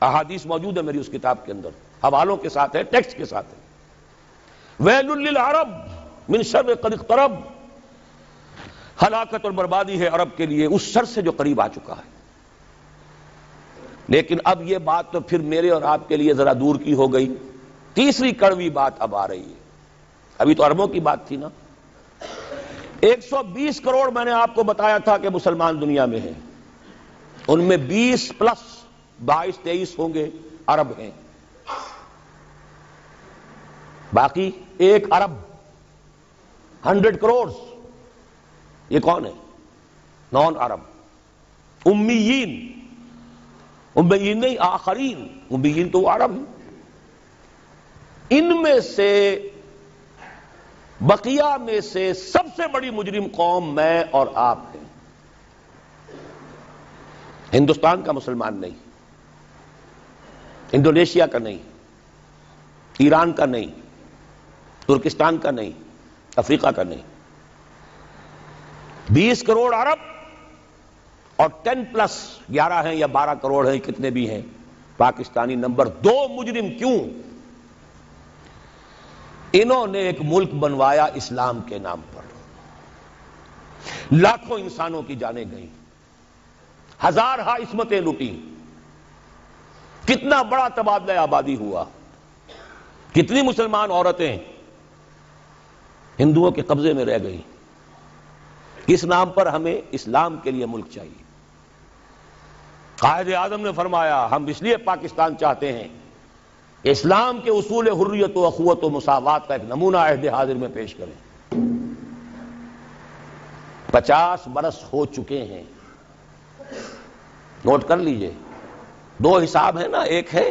احادیث موجود ہے میری اس کتاب کے اندر، حوالوں کے ساتھ ہے، ٹیکسٹ کے ساتھ ہے۔ ویل للعرب من شر قد اقترب، ہلاکت اور بربادی ہے عرب کے لیے اس شر سے جو قریب آ چکا ہے۔ لیکن اب یہ بات تو پھر میرے اور آپ کے لیے ذرا دور کی ہو گئی، تیسری کڑوی بات اب آ رہی ہے۔ ابھی تو عربوں کی بات تھی نا، 120 کروڑ میں نے آپ کو بتایا تھا کہ مسلمان دنیا میں ہیں، ان میں 20 پلس 22-23 ہوں گے عرب ہیں، باقی 1 ارب 100 کروڑ یہ کون ہے؟ نان عرب، امیین، امیین نہیں آخرین، امیین تو عرب ہیں۔ ان میں سے بقیہ میں سے سب سے بڑی مجرم قوم میں اور آپ ہیں۔ ہندوستان کا مسلمان نہیں، انڈونیشیا کا نہیں، ایران کا نہیں، ترکستان کا نہیں، افریقہ کا نہیں، 20 کروڑ عرب اور 10 پلس 11 ہیں یا 12 کروڑ ہیں، کتنے بھی ہیں پاکستانی نمبر 2 مجرم۔ کیوں؟ انہوں نے ایک ملک بنوایا اسلام کے نام پر، لاکھوں انسانوں کی جانیں گئیں، ہزارہا عصمتیں لوٹیں، کتنا بڑا تبادلہ آبادی ہوا، کتنی مسلمان عورتیں ہندوؤں کے قبضے میں رہ گئیں۔ کس نام پر؟ ہمیں اسلام کے لیے ملک چاہیے۔ قائد اعظم نے فرمایا ہم اس لیے پاکستان چاہتے ہیں، اسلام کے اصول حریت و اخوت و مساوات کا ایک نمونہ عہد حاضر میں پیش کریں۔ 50 برس ہو چکے ہیں، نوٹ کر لیجئے، 2 حساب ہیں نا، ایک ہے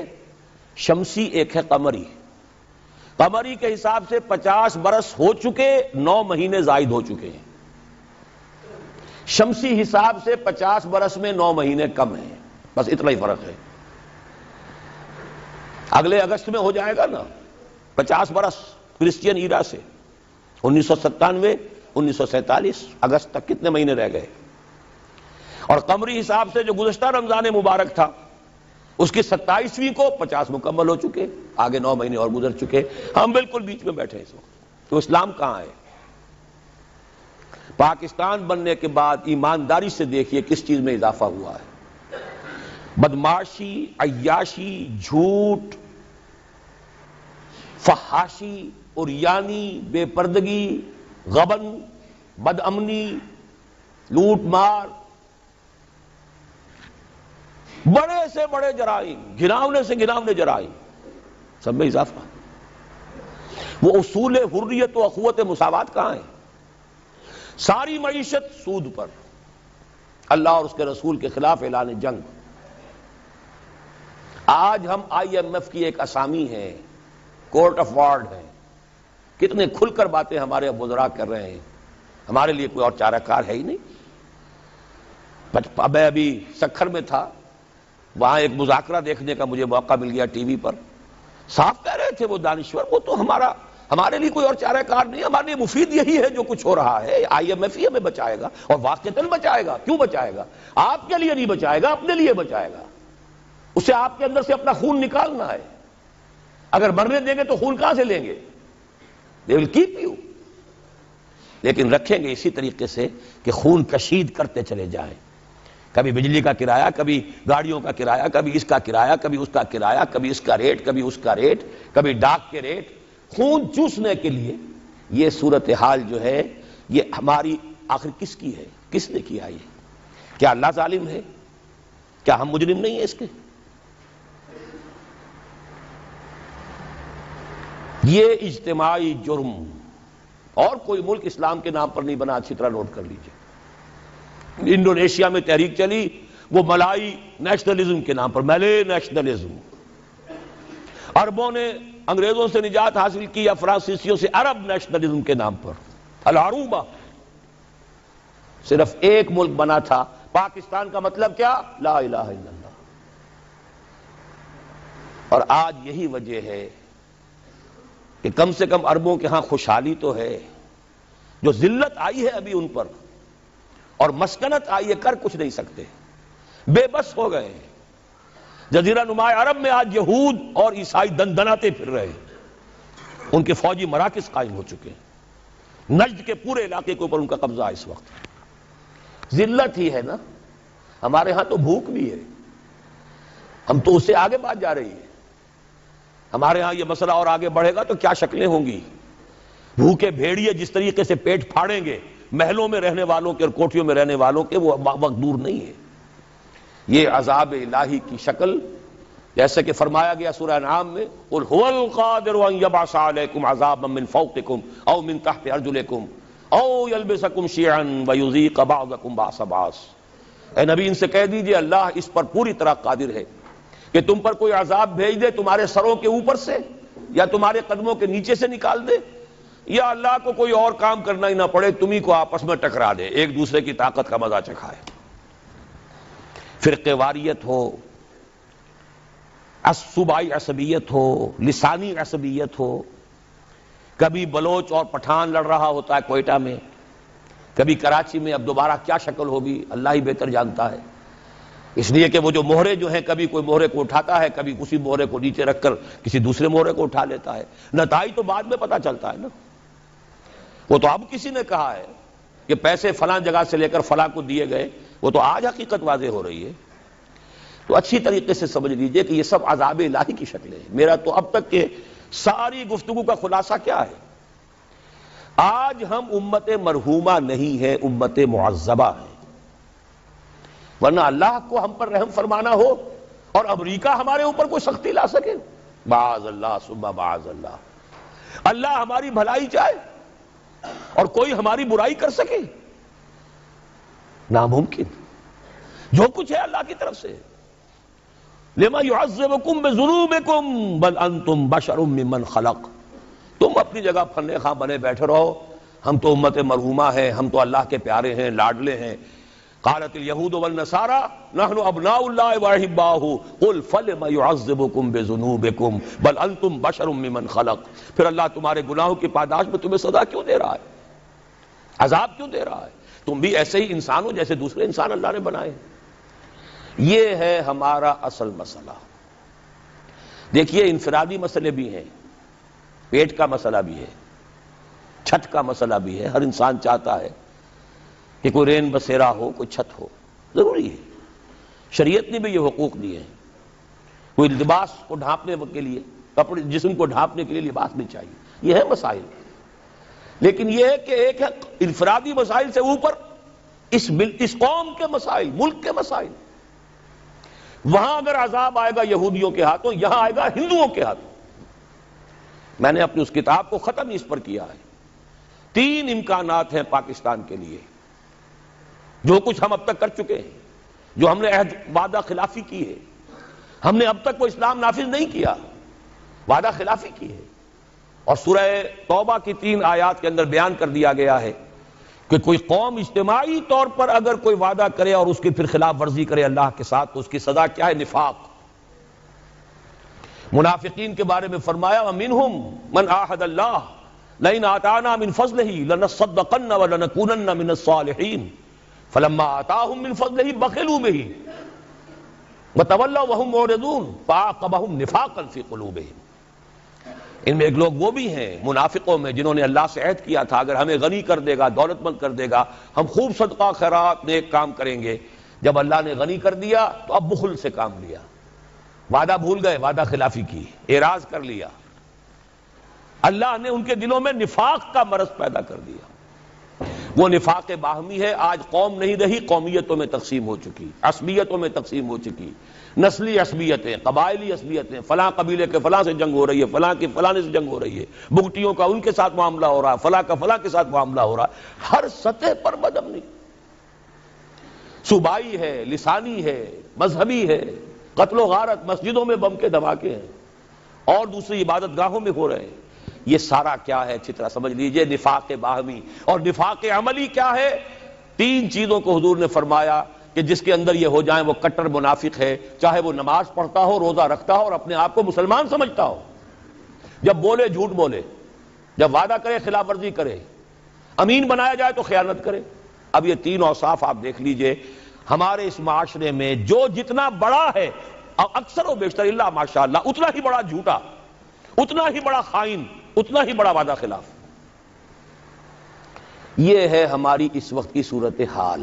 شمسی ایک ہے قمری۔ قمری کے حساب سے 50 برس ہو چکے، 9 مہینے زائد ہو چکے ہیں۔ شمسی حساب سے 50 برس میں 9 مہینے کم ہیں، بس اتنا ہی فرق ہے۔ اگلے اگست میں ہو جائے گا نا 50 برس کرسچین ایرا سے، 1997 1947 اگست تک کتنے مہینے رہ گئے؟ اور قمری حساب سے جو گزشتہ رمضان مبارک تھا اس کی 27ویں کو 50 مکمل ہو چکے، آگے 9 مہینے اور گزر چکے، ہم بالکل بیچ میں بیٹھے اس وقت۔ تو اسلام کہاں ہے؟ پاکستان بننے کے بعد ایمانداری سے دیکھیے کس چیز میں اضافہ ہوا ہے۔ بدمعاشی، عیاشی، جھوٹ، فحاشی، عریانی، بے پردگی، غبن، بد امنی، لوٹ مار، بڑے سے بڑے جرائم، گھناونے سے گھناونے جرائم، سب میں اضافہ۔ وہ اصول حریت و اخوت مساوات کہاں ہیں؟ ساری معیشت سود پر، اللہ اور اس کے رسول کے خلاف اعلان جنگ۔ آج ہم IMF کی ایک اسامی ہے، کورٹ آف وارڈ ہے، کتنے کھل کر باتیں ہمارے وزراء کر رہے ہیں، ہمارے لیے کوئی اور چارہ کار ہے ہی نہیں۔ میں ابھی سکھر میں تھا، وہاں ایک مذاکرہ دیکھنے کا مجھے موقع مل گیا ٹی وی پر، صاف کہہ رہے تھے وہ دانشور، وہ تو ہمارے لیے کوئی اور چارہ کار نہیں، ہمارے لیے مفید یہی ہے جو کچھ ہو رہا ہے، IMF ہی ہمیں بچائے گا، اور واقعتاً بچائے گا۔ کیوں بچائے گا؟ آپ کے لیے نہیں بچائے گا، اپنے لیے بچائے گا۔ اسے آپ کے اندر سے اپنا خون نکالنا ہے، اگر مرنے دیں گے تو خون کہاں سے لیں گے؟ they will keep you، لیکن رکھیں گے اسی طریقے سے کہ خون کشید کرتے چلے جائیں، کبھی بجلی کا کرایہ، کبھی گاڑیوں کا کرایہ، کبھی اس کا کرایہ، کبھی اس کا کرایہ، کبھی اس کا ریٹ، کبھی اس کا ریٹ، کبھی ڈاک کے ریٹ، خون چوسنے کے لیے۔ یہ صورتحال جو ہے یہ ہماری آخر کس کی ہے؟ کس نے کیا یہ؟ کیا اللہ ظالم ہے؟ کیا ہم مجرم نہیں ہیں اس کے؟ یہ اجتماعی جرم، اور کوئی ملک اسلام کے نام پر نہیں بنا، اچھی طرح نوٹ کر لیجئے۔ انڈونیشیا میں تحریک چلی وہ ملائی نیشنلزم کے نام پر، ملے نیشنلزم۔ عربوں نے انگریزوں سے نجات حاصل کی یا فرانسیسیوں سے، عرب نیشنلزم کے نام پر، العروبہ۔ صرف ایک ملک بنا تھا پاکستان، کا مطلب کیا؟ لا الہ الا اللہ۔ اور آج یہی وجہ ہے کہ کم سے کم عربوں کے ہاں خوشحالی تو ہے، جو ذلت آئی ہے ابھی ان پر اور مسکنت آئی ہے، کر کچھ نہیں سکتے، بے بس ہو گئے ہیں۔ جزیرہ نما عرب میں آج یہود اور عیسائی دندناتے پھر رہے ہیں، ان کے فوجی مراکز قائم ہو چکے ہیں، نجد کے پورے علاقے کے اوپر ان کا قبضہ ہے اس وقت۔ ذلت ہی ہے نا، ہمارے ہاں تو بھوک بھی ہے، ہم تو اس سے آگے بات جا رہی ہے۔ ہمارے ہاں یہ مسئلہ اور آگے بڑھے گا تو کیا شکلیں ہوں گی، بھوکے بھیڑیے جس طریقے سے پیٹ پھاڑیں گے محلوں میں رہنے والوں کے اور کوٹھیوں میں رہنے والوں کے، وہ وقت دور نہیں ہے۔ یہ عذاب الہی کی شکل، جیسے کہ فرمایا گیا سورہ انعام میں، قل هو القادر ان يبعث عليكم عذابا من فوقكم او من تحت ارجلكم او يلبسكم شيعا ويذيق بعضكم بعض بعض۔ اے نبی ان سے کہہ دیجئے اللہ اس پر پوری طرح قادر ہے کہ تم پر کوئی عذاب بھیج دے تمہارے سروں کے اوپر سے یا تمہارے قدموں کے نیچے سے نکال دے، یا اللہ کو کوئی اور کام کرنا ہی نہ پڑے، تمہیں کو آپس میں ٹکرا دے، ایک دوسرے کی طاقت کا مزہ چکھائے۔ فرقے واریت ہو، صوبائی عصبیت ہو، لسانی عصبیت ہو، کبھی بلوچ اور پٹھان لڑ رہا ہوتا ہے کوئٹہ میں، کبھی کراچی میں، اب دوبارہ کیا شکل ہوگی اللہ ہی بہتر جانتا ہے۔ اس لیے کہ وہ جو مہرے جو ہیں، کبھی کوئی مہرے کو اٹھاتا ہے، کبھی اسی مہرے کو نیچے رکھ کر کسی دوسرے مہرے کو اٹھا لیتا ہے، نتائج تو بعد میں پتہ چلتا ہے نا۔ وہ تو اب کسی نے کہا ہے کہ پیسے فلاں جگہ سے لے کر فلاں کو دیے گئے، وہ تو آج حقیقت واضح ہو رہی ہے۔ تو اچھی طریقے سے سمجھ لیجئے کہ یہ سب عذاب الہی کی شکلیں ہیں۔ میرا تو اب تک کے ساری گفتگو کا خلاصہ کیا ہے؟ آج ہم امت مرحومہ نہیں ہے، امت معذبہ ہے، ورنہ اللہ کو ہم پر رحم فرمانا ہو اور امریکہ ہمارے اوپر کوئی سختی لا سکے، معاذ اللہ ثم معاذ اللہ، اللہ ہماری بھلائی چاہے اور کوئی ہماری برائی کر سکے، ناممکن۔ جو کچھ ہے اللہ کی طرف سے۔ لما يعذبكم بذنوبكم بل انتم بشر ممن خلق۔ تم اپنی جگہ پھرنے خواہ بنے بیٹھے رہو، ہم تو امت مرحومہ ہیں، ہم تو اللہ کے پیارے ہیں، لاڈلے ہیں۔ قالت اليهود والنصارى نحن ابناء الله واحباؤه قل فلم يعذبكم بذنوبكم بل انتم بشر ممن خلق۔ پھر اللہ تمہارے گناہوں کی پاداش میں تمہیں سزا کیوں دے رہا ہے، عذاب کیوں دے رہا ہے؟ تم بھی ایسے ہی انسان ہو جیسے دوسرے انسان اللہ نے بنائے۔ یہ ہے ہمارا اصل مسئلہ۔ دیکھیے انفرادی مسئلے بھی ہیں، پیٹ کا مسئلہ بھی ہے، چھت کا مسئلہ بھی ہے۔ ہر انسان چاہتا ہے کہ کوئی رین بسیرا ہو، کوئی چھت ہو، ضروری ہے۔ شریعت نے بھی یہ حقوق دیے ہیں۔ کوئی لباس کو ڈھانپنے کے لیے، کپڑے جسم کو ڈھانپنے کے لیے لباس بھی چاہیے، یہ ہے مسائل۔ لیکن یہ ہے کہ ایک ہے انفرادی مسائل سے اوپر اس قوم کے مسائل، ملک کے مسائل۔ وہاں اگر عذاب آئے گا یہودیوں کے ہاتھوں، یہاں آئے گا ہندوؤں کے ہاتھوں۔ میں نے اپنی اس کتاب کو ختم اس پر کیا ہے۔ 3 امکانات ہیں پاکستان کے لیے، جو کچھ ہم اب تک کر چکے ہیں، جو ہم نے عہد وعدہ خلافی کی ہے، ہم نے اب تک وہ اسلام نافذ نہیں کیا، وعدہ خلافی کی ہے۔ اور سورہ توبہ کی 3 آیات کے اندر بیان کر دیا گیا ہے کہ کوئی قوم اجتماعی طور پر اگر کوئی وعدہ کرے اور اس کی پھر خلاف ورزی کرے اللہ کے ساتھ تو اس کی سزا کیا ہے؟ نفاق۔ منافقین کے بارے میں فرمایا وَمِنْهُمْ مَنْ عَاهَدَ اللَّهَ لَئِنْ آتَانَا مِنْ فَضْلِهِ لَنَصَّدَّقَنَّ وَلَنَكُونَنَّ مِنَ الصَّالِحِينَ فَلَمَّا آتَاهُمْ مِنْ فَضْلِهِ بَخِلُوا بِهِ وَتَوَلَّوْا وَهُمْ مُعْرِضُونَ فَأَعْقَبَهُمْ نِفَاقًا فِي قُلُوبِهِمْ۔ ان میں ایک لوگ وہ بھی ہیں منافقوں میں جنہوں نے اللہ سے عہد کیا تھا اگر ہمیں غنی کر دے گا، دولت مند کر دے گا، ہم خوب صدقہ خیرات نیک کام کریں گے۔ جب اللہ نے غنی کر دیا تو اب بخل سے کام لیا، وعدہ بھول گئے، وعدہ خلافی کی، اعراض کر لیا۔ اللہ نے ان کے دلوں میں نفاق کا مرض پیدا کر دیا۔ وہ نفاق باہمی ہے، آج قوم نہیں رہی، قومیتوں میں تقسیم ہو چکی، عصبیتوں میں تقسیم ہو چکی، نسلی عصبیتیں، قبائلی عصبیتیں، فلاں قبیلے کے فلاں سے جنگ ہو رہی ہے، فلاں کی فلانے سے جنگ ہو رہی ہے، بگٹیوں کا ان کے ساتھ معاملہ ہو رہا ہے، فلاں کا فلاں کے ساتھ معاملہ ہو رہا ہے، ہر سطح پر بدامنی، صوبائی ہے، لسانی ہے، مذہبی ہے، قتل و غارت، مسجدوں میں بم کے دھماکے ہیں اور دوسری عبادت گاہوں میں ہو رہے ہیں۔ یہ سارا کیا ہے اچھی طرح سمجھ لیجئے، نفاق باہمی۔ اور نفاق عملی کیا ہے؟ 3 چیزوں کو حضور نے فرمایا کہ جس کے اندر یہ ہو جائیں وہ کٹر منافق ہے، چاہے وہ نماز پڑھتا ہو، روزہ رکھتا ہو اور اپنے آپ کو مسلمان سمجھتا ہو، جب بولے جھوٹ بولے، جب وعدہ کرے خلاف ورزی کرے، امین بنایا جائے تو خیانت کرے۔ اب یہ 3 اوصاف آپ دیکھ لیجئے ہمارے اس معاشرے میں جو جتنا بڑا ہے اور اکثر و بیشتر اللہ ماشاءاللہ اتنا ہی بڑا جھوٹا، اتنا ہی بڑا خائن، اتنا ہی بڑا وعدہ خلاف۔ یہ ہے ہماری اس وقت کی صورتحال۔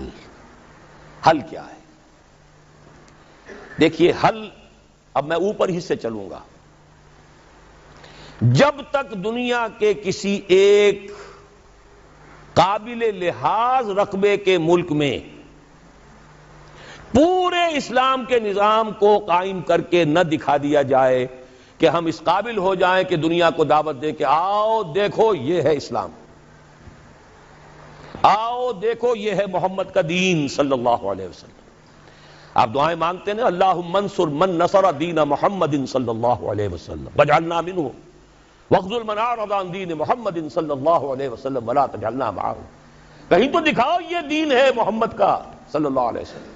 حل کیا ہے؟ دیکھیے حل، اب میں اوپر ہی سے چلوں گا۔ جب تک دنیا کے کسی ایک قابل لحاظ رقبے کے ملک میں پورے اسلام کے نظام کو قائم کر کے نہ دکھا دیا جائے کہ ہم اس قابل ہو جائیں کہ دنیا کو دعوت دے کہ آؤ دیکھو یہ ہے اسلام، آؤ دیکھو یہ ہے محمد کا دین صلی اللہ علیہ وسلم۔ آپ دعائیں مانگتے ہیں اللہم انصر من نصر دین محمد صلی اللہ علیہ وسلم واجعلنا منہ واخذل من اعرض عن دین محمد صلی اللہ علیہ وسلم ولا تجعلنا معہ۔ کہیں تو دکھاؤ یہ دین ہے محمد کا صلی اللہ علیہ وسلم۔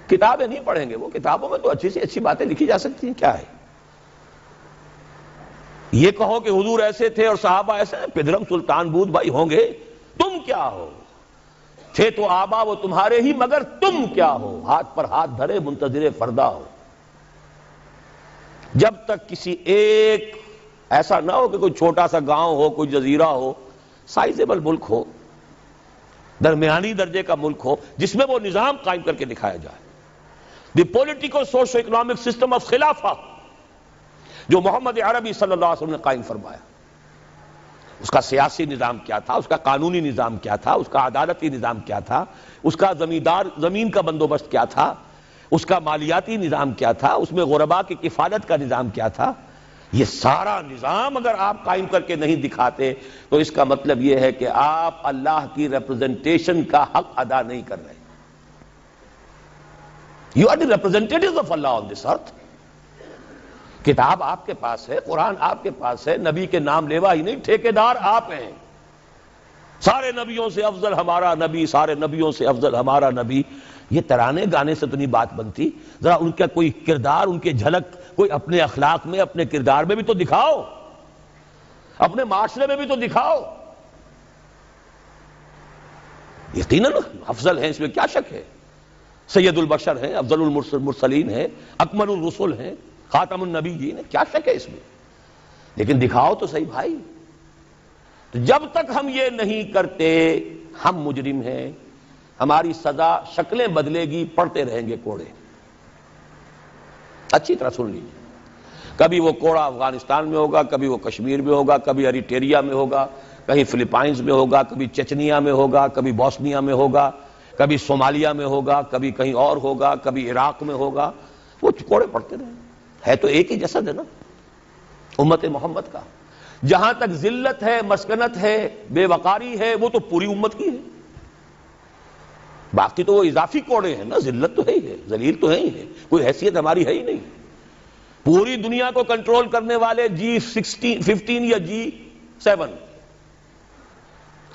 کتابیں نہیں پڑھیں گے وہ، کتابوں میں تو اچھی سے اچھی باتیں لکھی جا سکتی ہیں، کیا ہے؟ یہ کہو کہ حضور ایسے تھے اور صحابہ ایسے ہیں، پدرم سلطان بود بھائی ہوں گے، تم کیا ہو؟ تھے تو آبا وہ تمہارے ہی، مگر تم کیا ہو؟ ہاتھ پر ہاتھ دھرے منتظر فردا ہو۔ جب تک کسی ایک ایسا نہ ہو کہ کوئی چھوٹا سا گاؤں ہو، کوئی جزیرہ ہو، سائزیبل ملک ہو، درمیانی درجے کا ملک ہو، جس میں وہ نظام قائم کر کے دکھایا جائے، the political socio economic system of خلافہ جو محمد عربی صلی اللہ علیہ وسلم نے قائم فرمایا۔ اس کا سیاسی نظام کیا تھا، اس کا قانونی نظام کیا تھا، اس کا عدالتی نظام کیا تھا، اس کا زمین کا بندوبست کیا تھا، اس کا مالیاتی نظام کیا تھا، اس میں غرباء کی کفالت کا نظام کیا تھا۔ یہ سارا نظام اگر آپ قائم کر کے نہیں دکھاتے تو اس کا مطلب یہ ہے کہ آپ اللہ کی ریپرزنٹیشن کا حق ادا نہیں کر رہے۔ You are the representatives of Allah on this earth۔ کتاب آپ کے پاس ہے، قرآن آپ کے پاس ہے، نبی کے نام لیوا ہی نہیں، ٹھیکیدار آپ ہیں۔ سارے نبیوں سے افضل ہمارا نبی، سارے نبیوں سے افضل ہمارا نبی، یہ ترانے گانے سے تو نہیں بات بنتی، ذرا ان کا کوئی کردار، ان کے جھلک کوئی اپنے اخلاق میں، اپنے کردار میں بھی تو دکھاؤ، اپنے معاشرے میں بھی تو دکھاؤ۔ یقیناً افضل ہیں، اس میں کیا شک ہے، سید البشر ہیں، افضل المرسلین ہیں، اکمل الرسل ہیں، خاتم النبیین ہیں، کیا شک ہے اس میں، لیکن دکھاؤ تو صحیح بھائی۔ تو جب تک ہم یہ نہیں کرتے ہم مجرم ہیں، ہماری سزا شکلیں بدلے گی، پڑھتے رہیں گے کوڑے۔ اچھی طرح سن لیجیے، کبھی وہ کوڑا افغانستان میں ہوگا، کبھی وہ کشمیر میں ہوگا، کبھی اریٹریا میں ہوگا، کہیں فلپائنز میں ہوگا، کبھی چچنیا میں ہوگا، کبھی بوسنیا میں ہوگا، کبھی صومالیہ میں ہوگا، کبھی کہیں اور ہوگا، کبھی عراق میں ہوگا، وہ کوڑے پڑتے رہیں۔ ہے تو ایک ہی جسد ہے نا امت محمد کا۔ جہاں تک ذلت ہے، مسکنت ہے، بے وقاری ہے، وہ تو پوری امت کی ہے۔ باقی تو وہ اضافی کوڑے ہیں نا، ذلت تو ہے ہی ہے، ذلیل تو ہے ہی ہے، کوئی حیثیت ہماری ہے ہی نہیں۔ پوری دنیا کو کنٹرول کرنے والے G15 یا G7،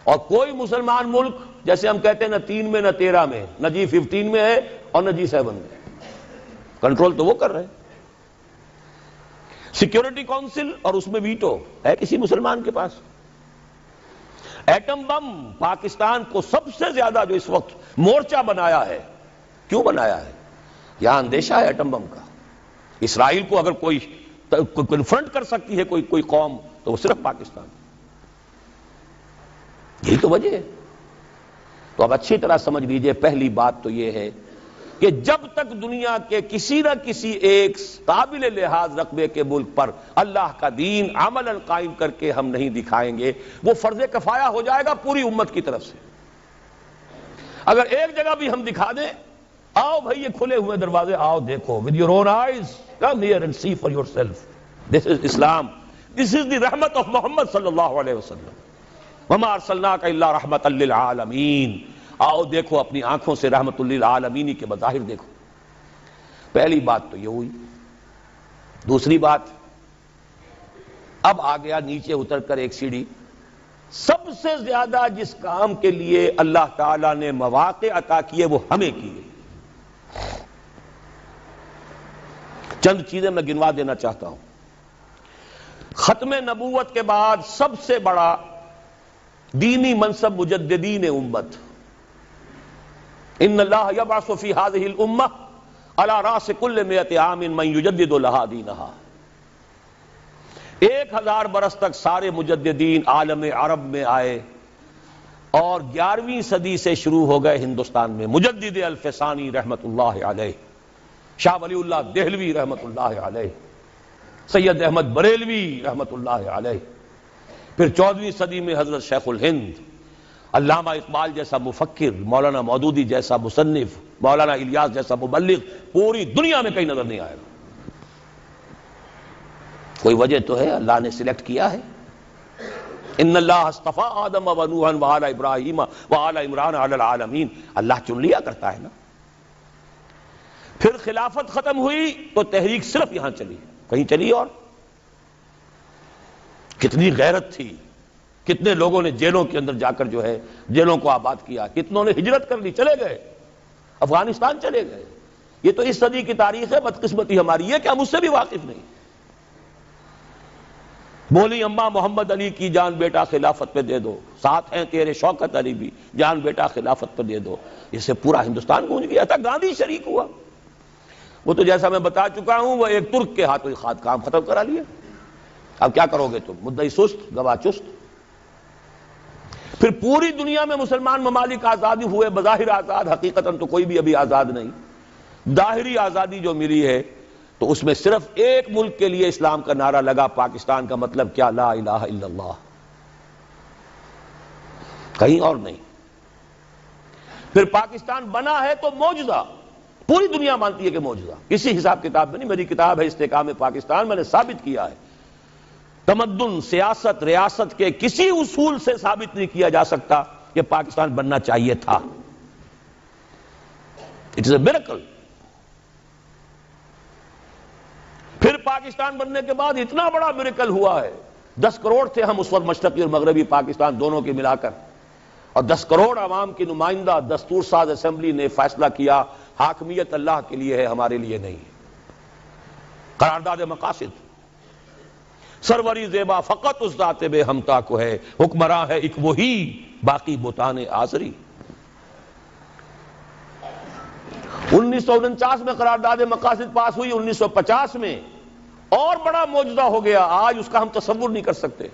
اور کوئی مسلمان ملک جیسے ہم کہتے ہیں نہ 3 میں نہ 13 میں، نہ G15 میں ہے اور نہ G7 میں، کنٹرول تو وہ کر رہے ہیں۔ سیکیورٹی کونسل اور اس میں ویٹو ہے کسی مسلمان کے پاس۔ ایٹم بم پاکستان کو سب سے زیادہ جو اس وقت مورچہ بنایا ہے، کیوں بنایا ہے؟ یہاں اندیشہ ہے ایٹم بم کا۔ اسرائیل کو اگر کوئی کنفرنٹ کر سکتی ہے کوئی قوم تو وہ صرف پاکستان، یہی تو وجہ ہے۔ تو اب اچھی طرح سمجھ لیجئے، پہلی بات تو یہ ہے کہ جب تک دنیا کے کسی نہ کسی ایک قابل لحاظ رقبے کے ملک پر اللہ کا دین عملاً قائم کر کے ہم نہیں دکھائیں گے، وہ فرض کفایہ ہو جائے گا پوری امت کی طرف سے۔ اگر ایک جگہ بھی ہم دکھا دیں، آؤ بھائی یہ کھلے ہوئے دروازے، آؤ دیکھو with your own eyes, come here and see for yourself, this is Islam, this is the رحمت of محمد صلی اللہ علیہ وسلم، وما ارسلناک الا رحمۃ للعالمین، آؤ دیکھو اپنی آنکھوں سے رحمت للعالمین کے مظاہر دیکھو۔ پہلی بات تو یہ ہوئی۔ دوسری بات، اب آ گیا نیچے اتر کر ایک سیڑھی، سب سے زیادہ جس کام کے لیے اللہ تعالیٰ نے مواقع عطا کیے وہ ہمیں کیے۔ چند چیزیں میں گنوا دینا چاہتا ہوں۔ ختم نبوت کے بعد سب سے بڑا دینی منصب مجددین امت، ان اللہ یبعث فی ہذہ الامہ علی راس کل مئۃ عام من یجدد لہا دینہا، 1000 برس تک سارے مجددین عالم عرب میں آئے اور 11ویں صدی سے شروع ہو گئے ہندوستان میں مجدد الفسانی رحمت اللہ علیہ، شاہ ولی اللہ دہلوی رحمت اللہ علیہ، سید احمد بریلوی رحمت اللہ علیہ، پھر 14ویں صدی میں حضرت شیخ الہند، علامہ اقبال جیسا مفکر، مولانا مودودی جیسا مصنف، مولانا الیاس جیسا مبلغ پوری دنیا میں کہیں نظر نہیں آئے گا۔ کوئی وجہ تو ہے، اللہ نے سلیکٹ کیا ہے۔ ان اللہ اصطفیٰ آدم و نوحا وآل ابراہیم وآل عمران علی العالمین، اللہ چن لیا کرتا ہے نا۔ پھر خلافت ختم ہوئی تو تحریک صرف یہاں چلی، کہیں چلی؟ اور کتنی غیرت تھی، کتنے لوگوں نے جیلوں کے اندر جا کر جو ہے جیلوں کو آباد کیا، کتنوں نے ہجرت کر لی، چلے گئے افغانستان چلے گئے۔ یہ تو اس صدی کی تاریخ ہے، بدقسمتی ہماری ہے کہ ہم اس سے بھی واقف نہیں۔ بولی اماں محمد علی کی جان بیٹا خلافت پہ دے دو، ساتھ ہیں تیرے شوکت علی بھی، جان بیٹا خلافت پہ دے دو۔ اس سے پورا ہندوستان گونج گیا تھا، گاندھی شریک ہوا۔ وہ تو جیسا میں بتا چکا ہوں، وہ ایک ترک کے ہاتھوں خاد کام ختم کرا لیا۔ اب کیا کرو گے تم؟ مدعی سست گواہ چست۔ پھر پوری دنیا میں مسلمان ممالک آزادی ہوئے، بظاہر آزاد، حقیقتاً تو کوئی بھی ابھی آزاد نہیں۔ ظاہری آزادی جو ملی ہے تو اس میں صرف ایک ملک کے لیے اسلام کا نعرہ لگا، پاکستان کا مطلب کیا؟ لا الہ الا اللہ، کہیں اور نہیں۔ پھر پاکستان بنا ہے تو معجزہ، پوری دنیا مانتی ہے کہ معجزہ، کسی حساب کتاب میں نہیں۔ میری کتاب ہے استحکام پاکستان، میں نے ثابت کیا ہے تمدن، سیاست، ریاست کے کسی اصول سے ثابت نہیں کیا جا سکتا کہ پاکستان بننا چاہیے تھا۔ It is a miracle. پھر پاکستان بننے کے بعد اتنا بڑا میریکل ہوا ہے، 10 کروڑ تھے ہم اس وقت، مشرقی اور مغربی پاکستان دونوں کے ملا کر، اور 10 کروڑ عوام کی نمائندہ دستور ساز اسمبلی نے فیصلہ کیا حاکمیت اللہ کے لیے ہے، ہمارے لیے نہیں۔ قرارداد مقاصد، سروری زیبا فقط اس ذات بے ہمتا کو ہے، حکمراں ہے ایک وہی باقی بتانے آزری۔ 1949 میں قرارداد مقاصد پاس ہوئی، 1950 میں اور بڑا معجزہ ہو گیا، آج اس کا ہم تصور نہیں کر سکتے۔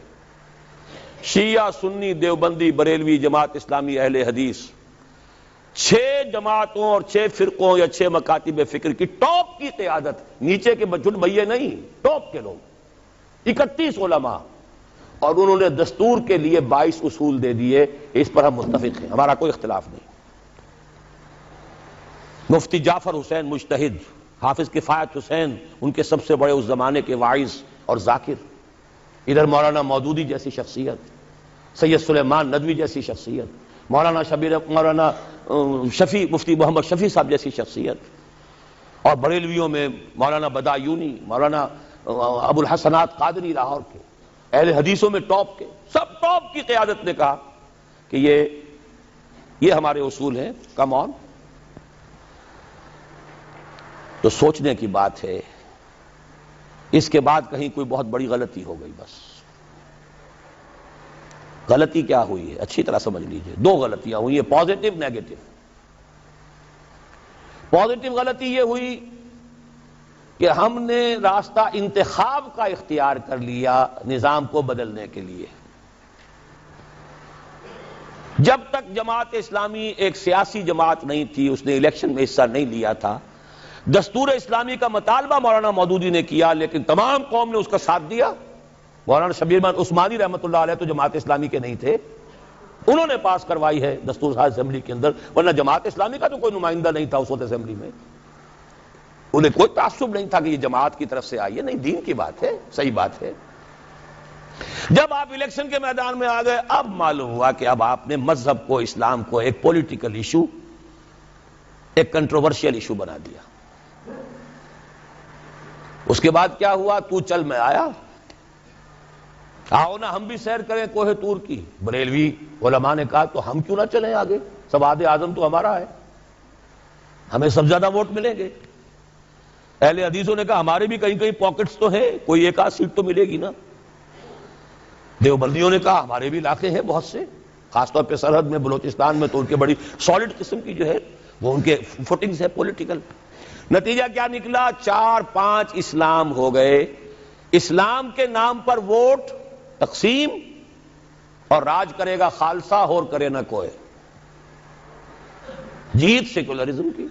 شیعہ، سنی، دیوبندی، بریلوی، جماعت اسلامی، اہل حدیث، 6 جماعتوں اور 6 فرقوں یا 6 مکاتب فکر کی ٹاپ کی قیادت، نیچے کے بچٹ بھئیے نہیں، ٹاپ کے لوگ، 31 علماء، اور انہوں نے دستور کے لیے 22 اصول دے دیے۔ اس پر ہم متفق ہیں، ہمارا کوئی اختلاف نہیں۔ مفتی جعفر حسین مجتہد، حافظ کفایت حسین ان کے سب سے بڑے اس زمانے کے واعظ اور ذاکر، ادھر مولانا مودودی جیسی شخصیت، سید سلیمان ندوی جیسی شخصیت، مولانا شفیع، مفتی محمد شفیع صاحب جیسی شخصیت، اور بریلویوں میں مولانا بدایونی، مولانا ابو الحسنات قادری لاہور کے، اہل حدیثوں میں ٹاپ کے، سب ٹاپ کی قیادت نے کہا کہ یہ ہمارے اصول ہیں، کم آن۔ تو سوچنے کی بات ہے، اس کے بعد کہیں کوئی بہت بڑی غلطی ہو گئی۔ بس غلطی کیا ہوئی ہے اچھی طرح سمجھ لیجئے، 2 غلطیاں ہوئی ہیں، پازیٹو نیگیٹو۔ پازیٹو غلطی یہ ہوئی کہ ہم نے راستہ انتخاب کا اختیار کر لیا نظام کو بدلنے کے لیے۔ جب تک جماعت اسلامی ایک سیاسی جماعت نہیں تھی، اس نے الیکشن میں حصہ نہیں لیا تھا، دستور اسلامی کا مطالبہ مولانا مودودی نے کیا، لیکن تمام قوم نے اس کا ساتھ دیا۔ مولانا شبیر احمد عثمانی رحمت اللہ علیہ تو جماعت اسلامی کے نہیں تھے، انہوں نے پاس کروائی ہے دستور ساز اسمبلی کے اندر، ورنہ جماعت اسلامی کا تو کوئی نمائندہ نہیں تھا اس وقت اسمبلی میں۔ انہیں کوئی تعصب نہیں تھا کہ یہ جماعت کی طرف سے آئی ہے، نہیں، دین کی بات ہے، صحیح بات ہے۔ جب آپ الیکشن کے میدان میں آ گئے، اب معلوم ہوا کہ اب آپ نے مذہب کو، اسلام کو ایک پولیٹیکل ایشو، ایک کنٹروورشل ایشو بنا دیا۔ اس کے بعد کیا ہوا؟ تو چل میں آیا، آؤ نا ہم بھی سیر کریں کوہ طور کی۔ بریلوی علماء نے کہا تو ہم کیوں نہ چلیں آگے، سواد اعظم تو ہمارا ہے، ہمیں سب زیادہ ووٹ ملیں گے۔ اہل حدیثوں نے کہا ہمارے بھی کہیں کہیں پاکٹس تو ہیں، کوئی 1 آدھ سیٹ تو ملے گی نا۔ دیوبندیوں نے کہا ہمارے بھی علاقے ہیں بہت سے، خاص طور پہ سرحد میں بلوچستان میں تو ان کے بڑی سالڈ قسم کی جو ہے وہ ان کے فوٹنگز ہے پولیٹیکل. نتیجہ کیا نکلا؟ 4-5 اسلام ہو گئے. اسلام کے نام پر ووٹ تقسیم اور راج کرے گا خالصہ اور کرے نہ کوئی. جیت سیکولرزم کی.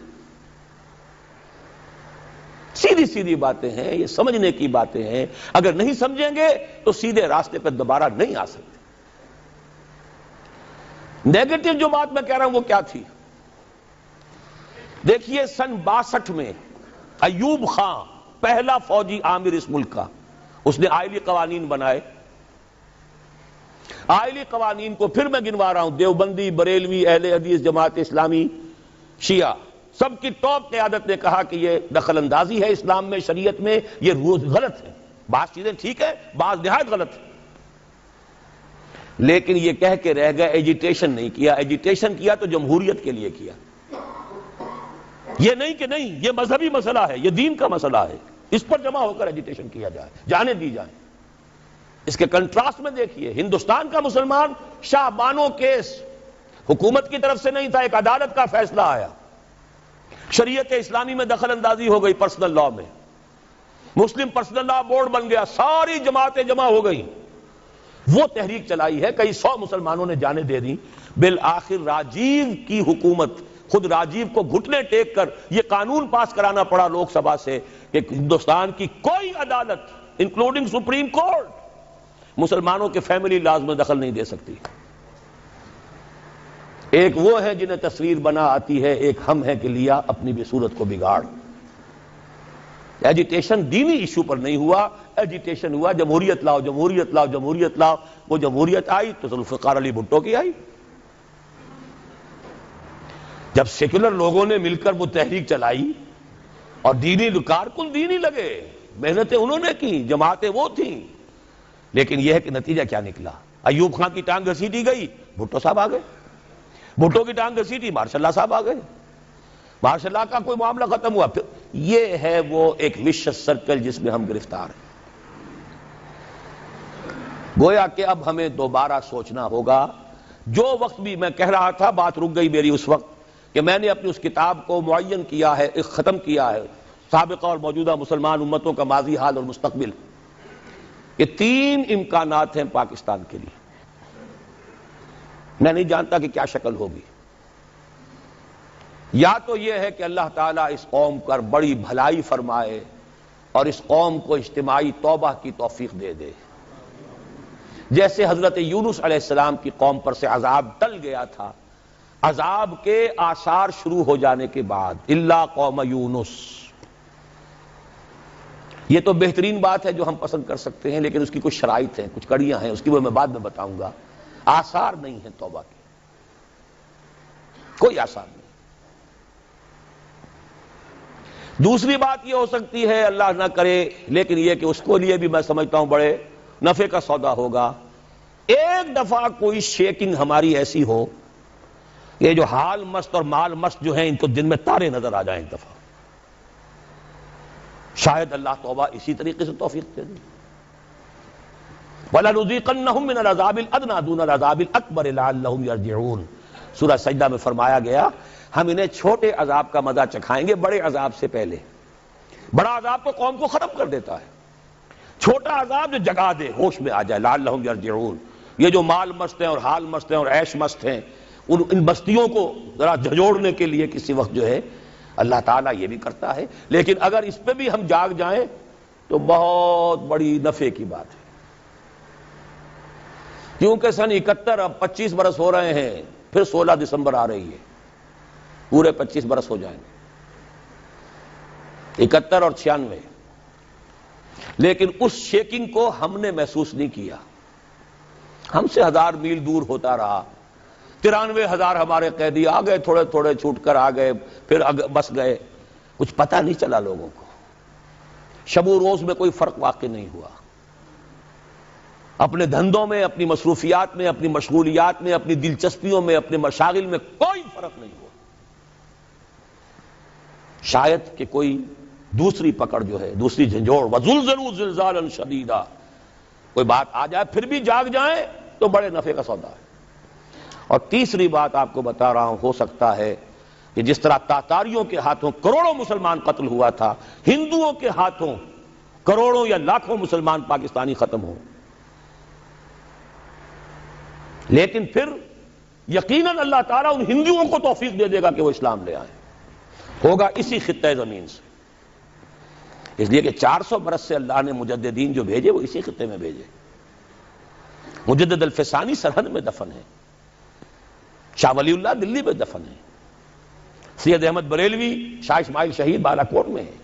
سیدھی سیدھی باتیں ہیں، یہ سمجھنے کی باتیں ہیں. اگر نہیں سمجھیں گے تو سیدھے راستے پہ دوبارہ نہیں آ سکتے. نیگیٹو جو بات میں کہہ رہا ہوں وہ کیا تھی؟ دیکھیے سن 62 میں ایوب خان پہلا فوجی عامر اس ملک کا، اس نے آئلی قوانین بنائے. آئلی قوانین کو پھر میں گنوا رہا ہوں، دیوبندی، بریلوی، اہل حدیث، جماعت اسلامی، شیعہ، سب کی ٹاپ قیادت نے کہا کہ یہ دخل اندازی ہے اسلام میں، شریعت میں، یہ روز غلط ہے. بعض چیزیں ٹھیک ہے، بعض نہایت غلط ہے. لیکن یہ کہہ کے رہ گئے، ایجیٹیشن نہیں کیا. ایجیٹیشن کیا تو جمہوریت کے لیے کیا. یہ نہیں کہ نہیں یہ مذہبی مسئلہ ہے، یہ دین کا مسئلہ ہے، اس پر جمع ہو کر ایجیٹیشن کیا جائے، جانے دی جائے. اس کے کنٹراسٹ میں دیکھیے ہندوستان کا مسلمان شاہ بانو کیس حکومت کی طرف سے نہیں تھا، ایک عدالت کا فیصلہ آیا، شریعت اسلامی میں دخل اندازی ہو گئی پرسنل لاء میں، مسلم پرسنل لاء بورڈ بن گیا، ساری جماعتیں جمع ہو گئی. وہ تحریک چلائی ہے، کئی 100 مسلمانوں نے جانیں دے دی. بالآخر راجیو کی حکومت، خود راجیو کو گھٹنے ٹیک کر یہ قانون پاس کرانا پڑا لوک سبھا سے کہ ہندوستان کی کوئی عدالت انکلوڈنگ سپریم کورٹ مسلمانوں کے فیملی لاز میں دخل نہیں دے سکتی. ایک وہ ہے جنہیں تصویر بنا آتی ہے، ایک ہم ہیں کہ لیا اپنی بھی صورت کو بگاڑ. ایجیٹیشن دینی ایشو پر نہیں ہوا، ایجیٹیشن ہوا جمہوریت لاؤ، جمہوریت لاؤ، جمہوریت لاؤ. وہ جمہوریت آئی تو ذوالفقار علی بھٹو کی آئی. جب سیکولر لوگوں نے مل کر وہ تحریک چلائی اور دینی کارکن دینی لگے، محنتیں انہوں نے کی، جماعتیں وہ تھیں. لیکن یہ ہے کہ نتیجہ کیا نکلا؟ ایوب خان کی ٹانگ گھسیٹی گئی، بھٹو صاحب آ گئے. بھٹو کی ٹانگ گھسیٹی، ماشاء اللہ صاحب آ گئے. ماشاء اللہ کا کوئی معاملہ ختم ہوا. پھر یہ ہے وہ ایک وشس سرکل جس میں ہم گرفتار ہیں. گویا کہ اب ہمیں دوبارہ سوچنا ہوگا. جو وقت بھی میں کہہ رہا تھا، بات رک گئی میری اس وقت کہ میں نے اپنی اس کتاب کو معین کیا ہے، ختم کیا ہے، سابقہ اور موجودہ مسلمان امتوں کا ماضی، حال اور مستقبل. یہ 3 امکانات ہیں پاکستان کے لیے. میں نہیں جانتا کہ کیا شکل ہوگی. یا تو یہ ہے کہ اللہ تعالیٰ اس قوم پر بڑی بھلائی فرمائے اور اس قوم کو اجتماعی توبہ کی توفیق دے دے، جیسے حضرت یونس علیہ السلام کی قوم پر سے عذاب ٹل گیا تھا. عذاب کے آثار شروع ہو جانے کے بعد الا قوم یونس، یہ تو بہترین بات ہے جو ہم پسند کر سکتے ہیں، لیکن اس کی کچھ شرائط ہیں، کچھ کڑیاں ہیں، اس کی وہ میں بعد میں بتاؤں گا. آثار نہیں ہیں توبہ کے، کوئی آثار نہیں. دوسری بات یہ ہو سکتی ہے، اللہ نہ کرے، لیکن یہ کہ اس کو لیے بھی میں سمجھتا ہوں بڑے نفع کا سودا ہوگا. ایک دفعہ کوئی شیکنگ ہماری ایسی ہو، یہ جو حال مست اور مال مست جو ہیں ان کو دن میں تارے نظر آ جائیں ایک دفعہ، شاید اللہ توبہ اسی طریقے سے توفیق دے دے. وَلَنُذِيقَنَّهُم مِّنَ الْعَذَابِ الْأَدْنَىٰ دُونَ الْعَذَابِ الْأَكْبَرِ لَعَلَّهُمْ يَرْجِعُونَ. سورہ سجدہ میں فرمایا گیا ہم انہیں چھوٹے عذاب کا مزہ چکھائیں گے بڑے عذاب سے پہلے. بڑا عذاب تو قوم کو ختم کر دیتا ہے، چھوٹا عذاب جو جگا دے، ہوش میں آ جائے. لعلہم یرجعون. یہ جو مال مست ہیں اور حال مست ہیں اور عیش مست ہیں، ان بستیوں کو ذرا جھجوڑنے کے لیے کسی وقت جو ہے اللہ تعالیٰ یہ بھی کرتا ہے. لیکن اگر اس پہ بھی ہم جاگ جائیں تو بہت بڑی نفع کی بات ہے، کیونکہ سن 71 اب 25 برس ہو رہے ہیں، پھر 16 دسمبر آ رہی ہے، پورے 25 برس ہو جائیں گے، 71 اور 96. لیکن اس شیکنگ کو ہم نے محسوس نہیں کیا، ہم سے 1000 میل دور ہوتا رہا. 93,000 ہمارے قیدی آ گئے، تھوڑے تھوڑے چھوٹ کر آ گئے، پھر بس گئے، کچھ پتہ نہیں چلا لوگوں کو. شب و روز میں کوئی فرق واقع نہیں ہوا. اپنے دھندوں میں، اپنی مصروفیات میں، اپنی مشغولیات میں، اپنی دلچسپیوں میں، اپنے مشاغل میں کوئی فرق نہیں ہوا. شاید کہ کوئی دوسری پکڑ جو ہے، دوسری جھنجھوڑ، وَزُلْزِلُوا زِلْزَالًا شَدِيدًا، کوئی بات آ جائے پھر بھی جاگ جائیں تو بڑے نفع کا سودا ہے. اور تیسری بات آپ کو بتا رہا ہوں، ہو سکتا ہے کہ جس طرح تاتاریوں کے ہاتھوں کروڑوں مسلمان قتل ہوا تھا، ہندوؤں کے ہاتھوں کروڑوں یا لاکھوں مسلمان پاکستانی ختم ہوں، لیکن پھر یقیناً اللہ تعالیٰ ان ہندوؤں کو توفیق دے دے گا کہ وہ اسلام لے آئیں، ہوگا اسی خطہ زمین سے، اس لیے کہ 400 برس سے اللہ نے مجددین جو بھیجے وہ اسی خطے میں بھیجے۔ مجدد الفسانی سرحد میں دفن ہے، شاہ ولی اللہ دلی میں دفن ہے، سید احمد بریلوی شاہ اسماعیل شہید بالا کوٹ میں ہے،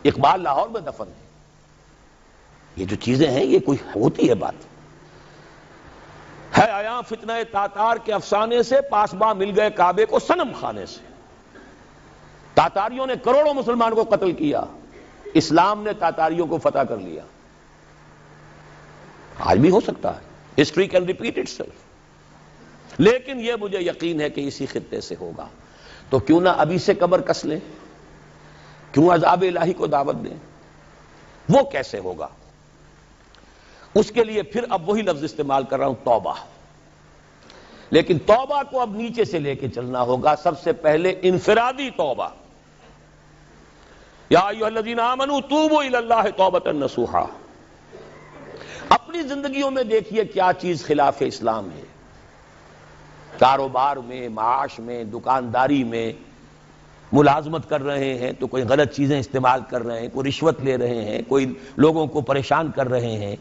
اقبال لاہور میں دفن ہے۔ یہ جو چیزیں ہیں یہ کوئی ہوتی ہے بات ہے آیا فتنہ تاتار کے افسانے سے پاسباں مل گئے کعبے کو صنم خانے سے۔ تاتاریوں نے کروڑوں مسلمان کو قتل کیا، اسلام نے تاتاریوں کو فتح کر لیا۔ آج بھی ہو سکتا ہے، history can repeat it self, لیکن یہ مجھے یقین ہے کہ اسی خطے سے ہوگا۔ تو کیوں نہ ابھی سے کمر کس لیں، کیوں عذاب الہی کو دعوت دیں؟ وہ کیسے ہوگا؟ اس کے لیے پھر اب وہی لفظ استعمال کر رہا ہوں، توبہ۔ لیکن توبہ کو اب نیچے سے لے کے چلنا ہوگا۔ سب سے پہلے انفرادی توبہ، یا ایھا الذین آمنوا توبوا الی اللہ توبۃ نصوحا۔ اپنی زندگیوں میں دیکھیے کیا چیز خلاف اسلام ہے، کاروبار میں، معاش میں، دکانداری میں ملازمت کر رہے ہیں تو کوئی غلط چیزیں استعمال کر رہے ہیں، کوئی رشوت لے رہے ہیں، کوئی لوگوں کو پریشان کر رہے ہیں،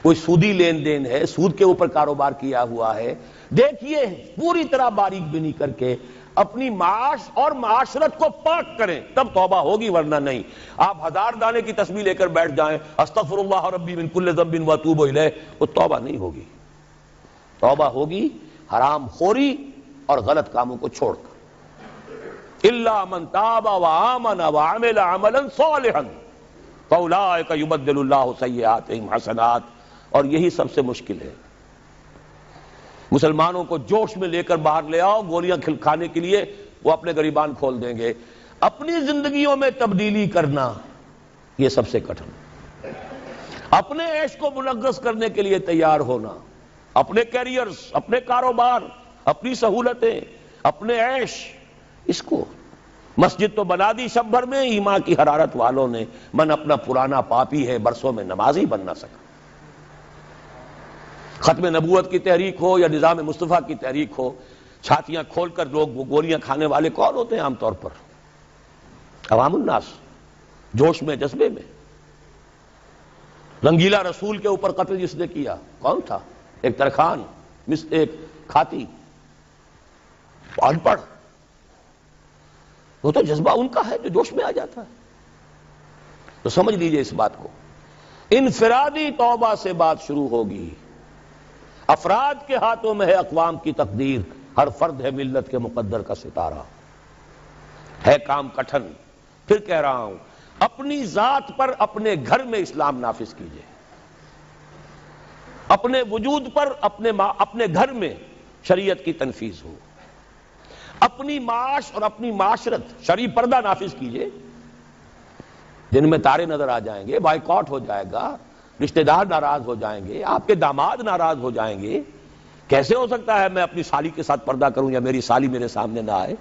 کوئی سودی لین دین ہے، سود کے اوپر کاروبار کیا ہوا ہے۔ دیکھیے پوری طرح باریک بینی کر کے اپنی معاش اور معاشرت کو پاک کریں، تب توبہ ہوگی، ورنہ نہیں۔ آپ 1000 دانے کی تسبیح لے کر بیٹھ جائیں، استغفر اللہ ربی من کل ذنب واتوب الیہ، وہ توبہ نہیں ہوگی۔ توبہ ہوگی حرام خوری اور غلط کاموں کو چھوڑ کر۔ الا من تاب وآمن وعمل عملا صالحا فاولئک یبدل اللہ سیئاتہم حسنات۔ اور یہی سب سے مشکل ہے۔ مسلمانوں کو جوش میں لے کر باہر لے آؤ، گولیاں کھانے کے لیے وہ اپنے گریبان کھول دیں گے۔ اپنی زندگیوں میں تبدیلی کرنا یہ سب سے کٹھن۔ اپنے عیش کو منغص کرنے کے لیے تیار ہونا، اپنے کیریئرز، اپنے کاروبار، اپنی سہولتیں، اپنے عیش، اس کو مسجد تو بنا دی شب بھر میں، ایمان کی حرارت والوں نے، من اپنا پرانا پاپی ہے، برسوں میں نمازی بن نہ سکا۔ ختم نبوت کی تحریک ہو یا نظام مصطفیٰ کی تحریک ہو، چھاتیاں کھول کر لوگ گولیاں کھانے والے کون ہوتے ہیں عام طور پر؟ عوام الناس، جوش میں، جذبے میں۔ رنگیلا رسول کے اوپر قتل جس نے کیا کون تھا؟ ایک ترخان، ایک کھاتی، ان پڑھ۔ وہ تو جذبہ ان کا ہے جو جوش میں آ جاتا ہے۔ تو سمجھ لیجئے اس بات کو، انفرادی توبہ سے بات شروع ہوگی۔ افراد کے ہاتھوں میں ہے اقوام کی تقدیر، ہر فرد ہے ملت کے مقدر کا ستارہ۔ ہے کام کٹھن، پھر کہہ رہا ہوں، اپنی ذات پر اپنے گھر میں اسلام نافذ کیجئے، اپنے وجود پر اپنے گھر میں شریعت کی تنفیذ ہو، اپنی معاش اور اپنی معاشرت شرعی پردہ نافذ کیجئے۔ جن میں تارے نظر آ جائیں گے، بائیکاٹ ہو جائے گا، رشتہ دار ناراض ہو جائیں گے، آپ کے داماد ناراض ہو جائیں گے۔ کیسے ہو سکتا ہے میں اپنی سالی کے ساتھ پردہ کروں یا میری سالی میرے سامنے نہ آئے؟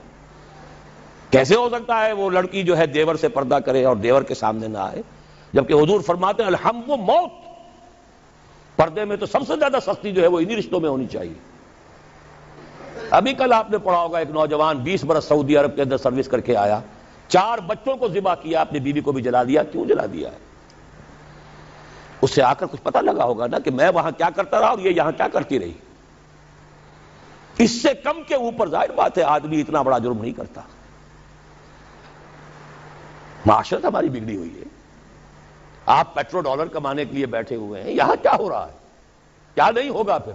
کیسے ہو سکتا ہے وہ لڑکی جو ہے دیور سے پردہ کرے اور دیور کے سامنے نہ آئے؟ جبکہ حضور فرماتے ہیں الحم و موت، پردے میں تو سب سے زیادہ سختی جو ہے وہ انہی رشتوں میں ہونی چاہیے۔ ابھی کل آپ نے پڑھا ہوگا ایک نوجوان 20 برس سعودی عرب کے اندر سروس کر کے آیا، 4 بچوں کو ذبح کیا، اپنی بیوی کو بھی جلا دیا۔ کیوں جلا دیا ہے؟ اس سے آ کر کچھ پتہ لگا ہوگا نا کہ میں وہاں کیا کرتا رہا اور یہ یہاں کیا کرتی رہی۔ اس سے کم کے اوپر ظاہر بات ہے آدمی اتنا بڑا جرم نہیں کرتا۔ معاشرت ہماری بگڑی ہوئی ہے۔ آپ پیٹرو ڈالر کمانے کے لیے بیٹھے ہوئے ہیں، یہاں کیا ہو رہا ہے؟ کیا نہیں ہوگا پھر؟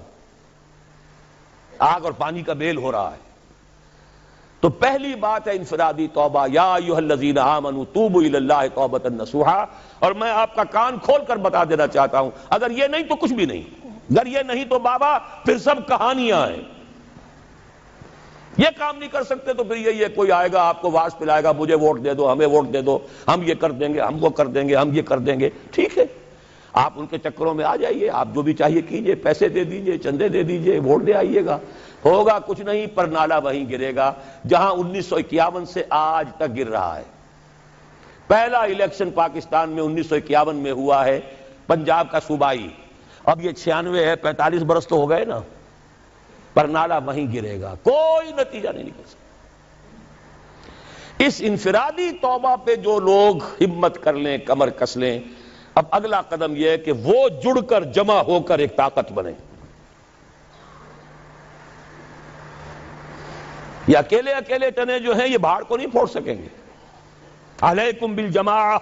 آگ اور پانی کا میل ہو رہا ہے۔ تو پہلی بات ہے انفرادی توبہ، یا ایھا الذین آمنوا توبوا الی اللہ توبۃ نصوحا۔ اور میں آپ کا کان کھول کر بتا دینا چاہتا ہوں، اگر یہ نہیں تو کچھ بھی نہیں، اگر یہ نہیں تو بابا پھر سب کہانیاں ہیں۔ یہ کام نہیں کر سکتے تو پھر یہی ہے، کوئی آئے گا آپ کو واز پلائے گا، مجھے ووٹ دے دو، ہمیں ووٹ دے دو، ہم یہ کر دیں گے، ہم وہ کر دیں گے، ہم یہ کر دیں گے۔ ٹھیک ہے، آپ ان کے چکروں میں آ جائیے، آپ جو بھی چاہیے کیجئے، پیسے دے دیجئے، چندے دے دیجئے، ووٹ دے آئیے گا، ہوگا کچھ نہیں، پر نالا وہیں گرے گا جہاں 1951 سے آج تک گر رہا ہے۔ پہلا الیکشن پاکستان میں 1951 میں ہوا ہے، پنجاب کا صوبائی، اب یہ 96 ہے، 45 برس تو ہو گئے نا، پر نالا وہیں گرے گا، کوئی نتیجہ نہیں نکل سکتا۔ اس انفرادی توبہ پہ جو لوگ ہمت کر لیں، کمر کس لیں، اب اگلا قدم یہ ہے کہ وہ جڑ کر جمع ہو کر ایک طاقت بنے۔ یہ اکیلے اکیلے ٹنے جو ہیں یہ پہاڑ کو نہیں پھوڑ سکیں گے۔ علیکم بالجماعہ،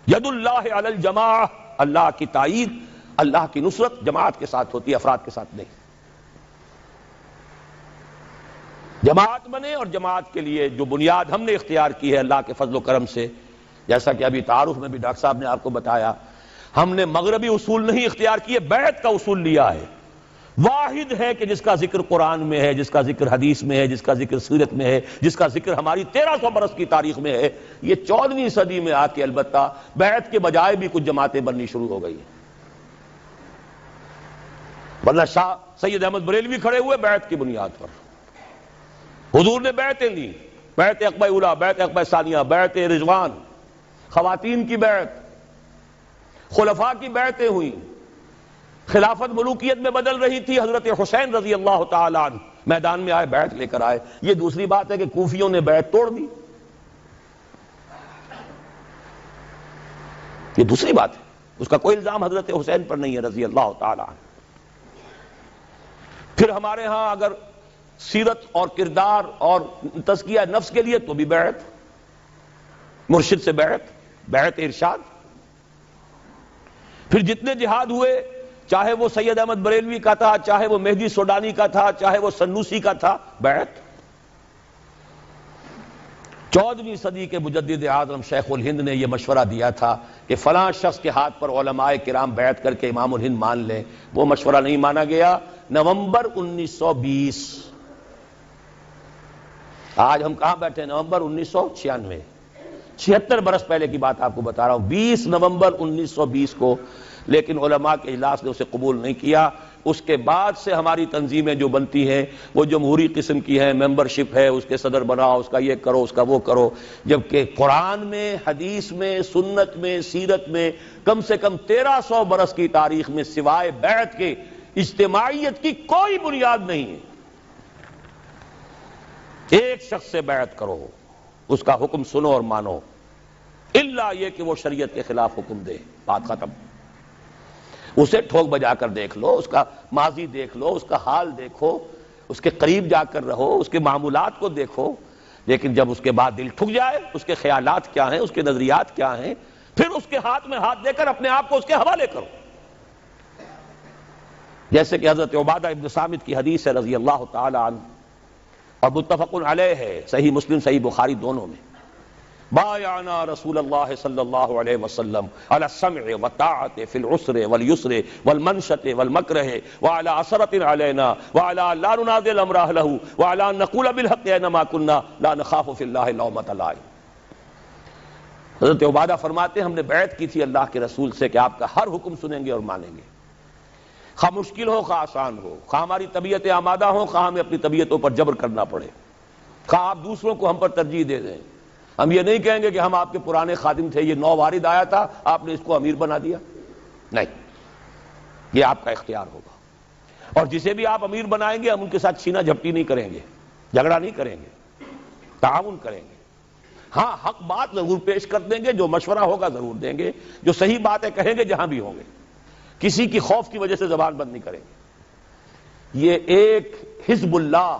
ید اللہ علی الجماعہ، اللہ کی تائید، اللہ کی نصرت جماعت کے ساتھ ہوتی ہے، افراد کے ساتھ نہیں۔ جماعت بنے، اور جماعت کے لیے جو بنیاد ہم نے اختیار کی ہے اللہ کے فضل و کرم سے، جیسا کہ ابھی تعارف میں بھی ڈاکٹر صاحب نے آپ کو بتایا، ہم نے مغربی اصول نہیں اختیار کیے، بیعت کا اصول لیا ہے۔ واحد ہے کہ جس کا ذکر قرآن میں ہے، جس کا ذکر حدیث میں ہے، جس کا ذکر سیرت میں ہے، جس کا ذکر ہماری 1300 برس کی تاریخ میں ہے، یہ 14ویں صدی میں آ کے البتہ بیعت کے بجائے بھی کچھ جماعتیں بننی شروع ہو گئی ہیں۔ ورنہ شاہ سید احمد بریلوی کھڑے ہوئے بیعت کی بنیاد پر، حضور نے بیعتیں لی، بیعت عقبہ اولیٰ، بیعت عقبہ ثانیہ، بیعت رضوان، خواتین کی بیعت، خلفاء کی بیعتیں ہوئیں، خلافت ملوکیت میں بدل رہی تھی، حضرت حسین رضی اللہ تعالیٰ عنہ میدان میں آئے، بیعت لے کر آئے۔ یہ دوسری بات ہے کہ کوفیوں نے بیعت توڑ دی، یہ دوسری بات ہے، اس کا کوئی الزام حضرت حسین پر نہیں ہے رضی اللہ تعالیٰ عنہ۔ پھر ہمارے ہاں اگر سیرت اور کردار اور تزکیہ نفس کے لیے تو بھی بیعت، مرشد سے بیعت، بیعت ارشاد۔ پھر جتنے جہاد ہوئے، چاہے وہ سید احمد بریلوی کا تھا، چاہے وہ مہدی سوڈانی کا تھا، چاہے وہ سنوسی کا تھا، بیعت۔ 14ویں صدی کے مجدد اعظم شیخ الہند نے یہ مشورہ دیا تھا کہ فلاں شخص کے ہاتھ پر علماء کرام بیعت کر کے امام الہند مان لیں، وہ مشورہ نہیں مانا گیا۔ نومبر 1920، آج ہم کہاں بیٹھے ہیں؟ نومبر 1996، 76 برس پہلے کی بات آپ کو بتا رہا ہوں، 20 نومبر 1920 کو، لیکن علماء کے اجلاس نے اسے قبول نہیں کیا۔ اس کے بعد سے ہماری تنظیمیں جو بنتی ہیں وہ جمہوری قسم کی ہیں، ممبرشپ ہے، اس کے صدر بناؤ، اس کا یہ کرو، اس کا وہ کرو، جبکہ قرآن میں، حدیث میں، سنت میں، سیرت میں کم سے کم 1300 برس کی تاریخ میں سوائے بیعت کے اجتماعیت کی کوئی بنیاد نہیں ہے۔ ایک شخص سے بیعت کرو، اس کا حکم سنو اور مانو، الا یہ کہ وہ شریعت کے خلاف حکم دے، بات ختم۔ اسے ٹھوک بجا کر دیکھ لو، اس کا ماضی دیکھ لو، اس کا حال دیکھو، اس کے قریب جا کر رہو، اس کے معمولات کو دیکھو، لیکن جب اس کے بعد دل ٹھک جائے، اس کے خیالات کیا ہیں، اس کے نظریات کیا ہیں، پھر اس کے ہاتھ میں ہاتھ دے کر اپنے آپ کو اس کے حوالے کرو۔ جیسے کہ حضرت عبادہ ابن صامت کی حدیث ہے رضی اللہ تعالی عنہ، اور متفق علیہ ہے، صحیح مسلم صحیح بخاری دونوں میں، بایعنا رسول اللہ صلی اللہ علیہ وسلم علی السمع والطاعۃ فی العسر والیسر والمنشۃ والمکرہ وعلی عثرۃ علینا وعلی لا ننازل امر اہلہ وعلی ان نقول بالحق اینما کنا لا نخاف فی اللہ لومۃ لائم۔ حضرت عبادہ فرماتے ہیں ہم نے بیعت کی تھی اللہ کے رسول سے کہ آپ کا ہر حکم سنیں گے اور مانیں گے، خواہ مشکل ہو خواہ آسان ہو، خواہ ہماری طبیعتیں آمادہ ہوں خواہ ہمیں اپنی طبیعتوں پر جبر کرنا پڑے، خواہ آپ دوسروں کو ہم پر ترجیح دے دیں۔ ہم یہ نہیں کہیں گے کہ ہم آپ کے پرانے خادم تھے، یہ نو وارد آیا تھا، آپ نے اس کو امیر بنا دیا، نہیں، یہ آپ کا اختیار ہوگا۔ اور جسے بھی آپ امیر بنائیں گے ہم ان کے ساتھ چھینا جھپٹی نہیں کریں گے، جھگڑا نہیں کریں گے، تعاون کریں گے۔ ہاں حق بات ضرور پیش کر دیں گے، جو مشورہ ہوگا ضرور دیں گے، جو صحیح باتیں کہیں گے جہاں بھی ہوں گے، کسی کی خوف کی وجہ سے زبان بند نہیں کریں گے۔ یہ ایک حزب اللہ،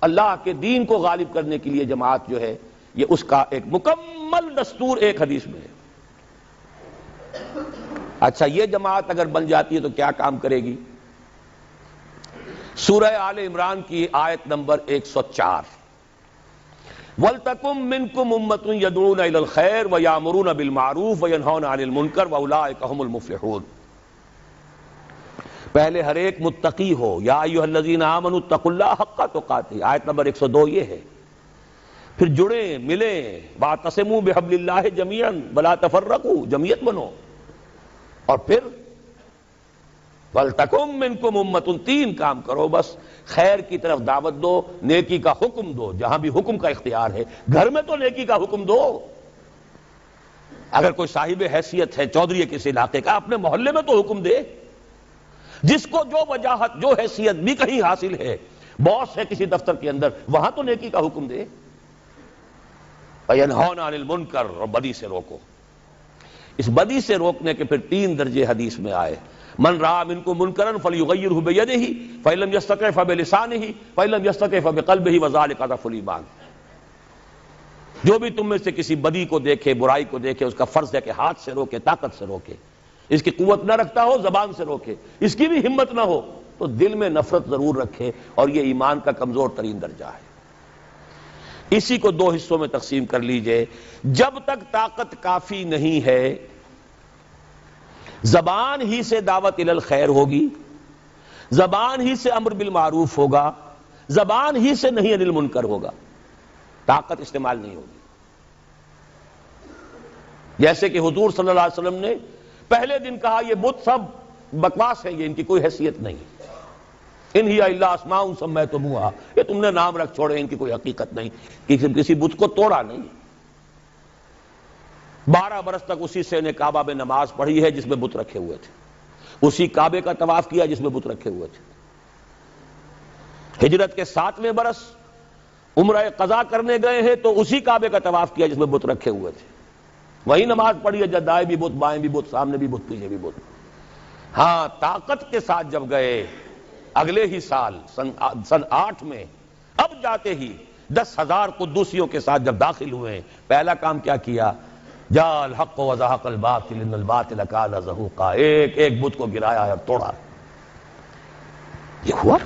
اللہ کے دین کو غالب کرنے کے لیے جماعت جو ہے، یہ اس کا ایک مکمل دستور ایک حدیث میں ہے۔ اچھا یہ جماعت اگر بن جاتی ہے تو کیا کام کرے گی؟ سورہ آل عمران کی آیت نمبر 104، وَلْتَكُن مِّنكُمْ أُمَّةٌ يَدْعُونَ إِلَى الْخَيْرِ وَيَأْمُرُونَ بِالْمَعْرُوفِ وَيَنْهَوْنَ عَنِ الْمُنكَرِ وَأُولَٰئِكَ هُمُ الْمُفْلِحُونَ۔ پہلے ہر ایک متقی ہو، یا ایھا الذین آمنوا اتقوا اللہ حق تقاتہ، آیت نمبر 102 یہ ہے۔ پھر جڑیں، ملیں، واعتصموا بحبل اللہ جمیعا ولا تفرقوا، جمعیت بنو۔ اور پھر وَلْتَكُن مِّنكُمْ أُمَّةٌ، 3 کام کرو بس، خیر کی طرف دعوت دو، نیکی کا حکم دو، جہاں بھی حکم کا اختیار ہے، گھر میں تو نیکی کا حکم دو، اگر کوئی صاحب حیثیت ہے چودھری ہے کسی علاقے کا، اپنے محلے میں تو حکم دے، جس کو جو وجاہت جو حیثیت بھی کہیں حاصل ہے، باس ہے کسی دفتر کے اندر، وہاں تو نیکی کا حکم دے۔ وَيَنْهَوْنَ عَنِ الْمُنْكَرِ، اور بدی سے روکو۔ اس بدی سے روکنے کے پھر 3 درجے حدیث میں آئے، من رأى منکم منکرا فلیغیرہ بیدہ فإن لم یستطع فبلسانہ فإن لم یستطع فبقلبہ وذلک اضعف الایمان۔ جو بھی تم میں سے کسی بدی کو دیکھے، برائی کو دیکھے، اس کا فرض ہے کہ ہاتھ سے روکے، طاقت سے روکے، اس کی قوت نہ رکھتا ہو زبان سے روکے، اس کی بھی ہمت نہ ہو تو دل میں نفرت ضرور رکھے، اور یہ ایمان کا کمزور ترین درجہ ہے۔ اسی کو 2 حصوں میں تقسیم کر لیجئے۔ جب تک طاقت کافی نہیں ہے، زبان ہی سے دعوت الی الخیر ہوگی، زبان ہی سے امر بالمعروف ہوگا، زبان ہی سے نہیں عن المنکر ہوگا، طاقت استعمال نہیں ہوگی۔ جیسے کہ حضور صلی اللہ علیہ وسلم نے پہلے دن کہا یہ بت سب بکواس ہے، یہ ان کی کوئی حیثیت نہیں، ان ہی الا اسماء سمیتموہا، یہ تم نے نام رکھ چھوڑے، ان کی کوئی حقیقت نہیں، کسی بت کو توڑا نہیں۔ 12 برس تک اسی سے نے کعبہ میں نماز پڑھی ہے جس میں بت رکھے ہوئے تھے، اسی کعبے کا طواف کیا جس میں بت رکھے ہوئے تھے۔ ہجرت کے 7ویں برس عمرہ قضا کرنے گئے ہیں تو اسی کعبے کا طواف کیا جس میں بت رکھے ہوئے تھے، وہی نماز پڑھی ہے، جب دائیں بھی بت، بائیں بھی بت، سامنے بھی بت، پیچھے بھی بت۔ ہاں طاقت کے ساتھ جب گئے اگلے ہی سال سن 8 میں، اب جاتے ہی 10,000 قدوسیوں کے ساتھ جب داخل ہوئے، پہلا کام کیا کیا؟ جاء الحق وزهق الباطل ان الباطل كان زهوقا، ایک ایک بت کو گرایا ہے، توڑا۔ یہ ہوا،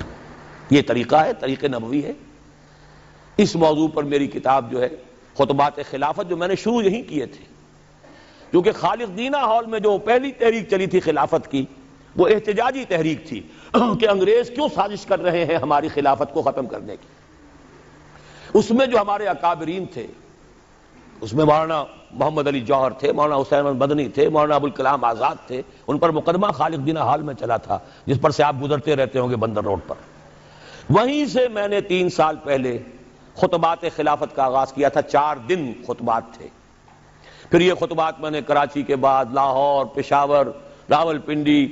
یہ طریقہ ہے، طریقہ نبوی ہے۔ اس موضوع پر میری کتاب جو ہے خطبات خلافت، جو میں نے شروع یہیں کیے تھے، کیونکہ خالق دینہ ہال میں جو پہلی تحریک چلی تھی خلافت کی، وہ احتجاجی تحریک تھی کہ انگریز کیوں سازش کر رہے ہیں ہماری خلافت کو ختم کرنے کی۔ اس میں جو ہمارے اکابرین تھے، اس میں مولانا محمد علی جوہر تھے، مولانا حسین احمد مدنی تھے، مولانا ابوالکلام آزاد تھے، ان پر مقدمہ خالق دینہ ہال میں چلا تھا، جس پر سے آپ گزرتے رہتے ہوں گے بندر روڈ پر۔ وہیں سے میں نے 3 سال پہلے خطبات خلافت کا آغاز کیا تھا، 4 دن خطبات تھے۔ پھر یہ خطبات میں نے کراچی کے بعد لاہور، پشاور، راولپنڈی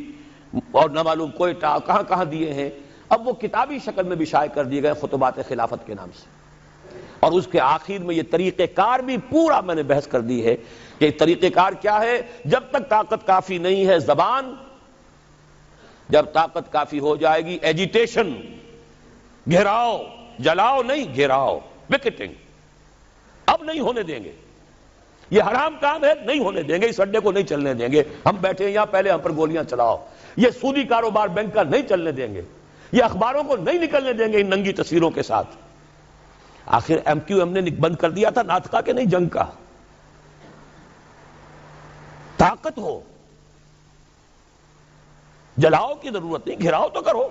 اور نہ معلوم کوئٹہ کہاں کہاں دیے ہیں۔ اب وہ کتابی شکل میں بھی شائع کر دیے گئے خطبات خلافت کے نام سے، اور اس کے آخر میں یہ طریقہ کار بھی پورا میں نے بحث کر دی ہے کہ طریقہ کار کیا ہے۔ جب تک طاقت کافی نہیں ہے زبان، جب طاقت کافی ہو جائے گی ایجیٹیشن، گھیراؤ، جلاؤ نہیں، گھیراؤ، وکٹنگ، اب نہیں ہونے دیں گے، یہ حرام کام ہے، نہیں ہونے دیں گے، اس اڈے کو نہیں چلنے دیں گے، ہم بیٹھے ہیں یہاں، پہلے ہم پر گولیاں چلاؤ، یہ سودی کاروبار بینک کا نہیں چلنے دیں گے، یہ اخباروں کو نہیں نکلنے دیں گے ان ننگی تصویروں کے ساتھ۔ آخر ایم کیو ایم نے بند کر دیا تھا ناطقہ کے نہیں، جنگ کا۔ طاقت ہو، جلاؤ کی ضرورت نہیں، گھراؤ تو کرو۔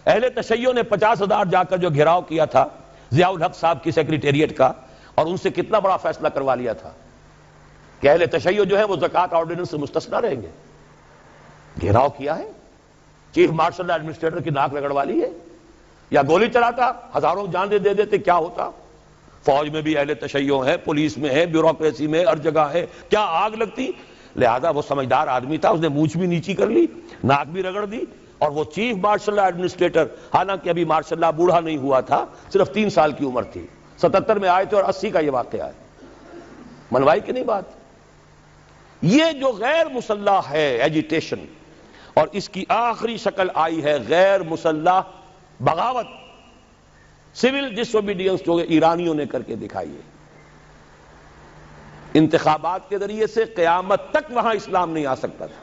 اہل تشیع نے 50,000 جا کر جو گھراؤ کیا تھا ضیاء الحق صاحب کی سیکریٹریٹ کا، اور ان سے کتنا بڑا فیصلہ کروا لیا تھا کہ اہل تشیع جو ہے وہ زکوٰۃ آرڈیننس سے مستثنیٰ رہیں گے۔ گھیراؤ کیا ہے، چیف مارشل ایڈمنسٹریٹر کی ناک رگڑوا لی ہے، یا گولی چلاتا، ہزاروں جانیں دے دیتے، کیا ہوتا؟ فوج میں بھی اہل تشیع ہے، پولیس میں ہے، بیوروکریسی میں ہر جگہ ہے، کیا آگ لگتی؟ لہذا وہ سمجھدار آدمی تھا، اس نے مونچھ بھی نیچی کر لی، ناک بھی رگڑ دی، اور وہ چیف مارشل ایڈمنسٹریٹر، حالانکہ ابھی مارشل اللہ بوڑھا نہیں ہوا تھا، صرف 3 سال کی عمر تھی، 77 میں آئے تھے اور 80 کا یہ واقعہ ہے۔ منوائی کہ نہیں بات؟ یہ جو غیر مسلح ہے ایجیٹیشن، اور اس کی آخری شکل آئی ہے غیر مسلح بغاوت، سول ڈس اوبیڈینس، جو ایرانیوں نے کر کے دکھائی ہے۔ انتخابات کے ذریعے سے قیامت تک وہاں اسلام نہیں آ سکتا تھا،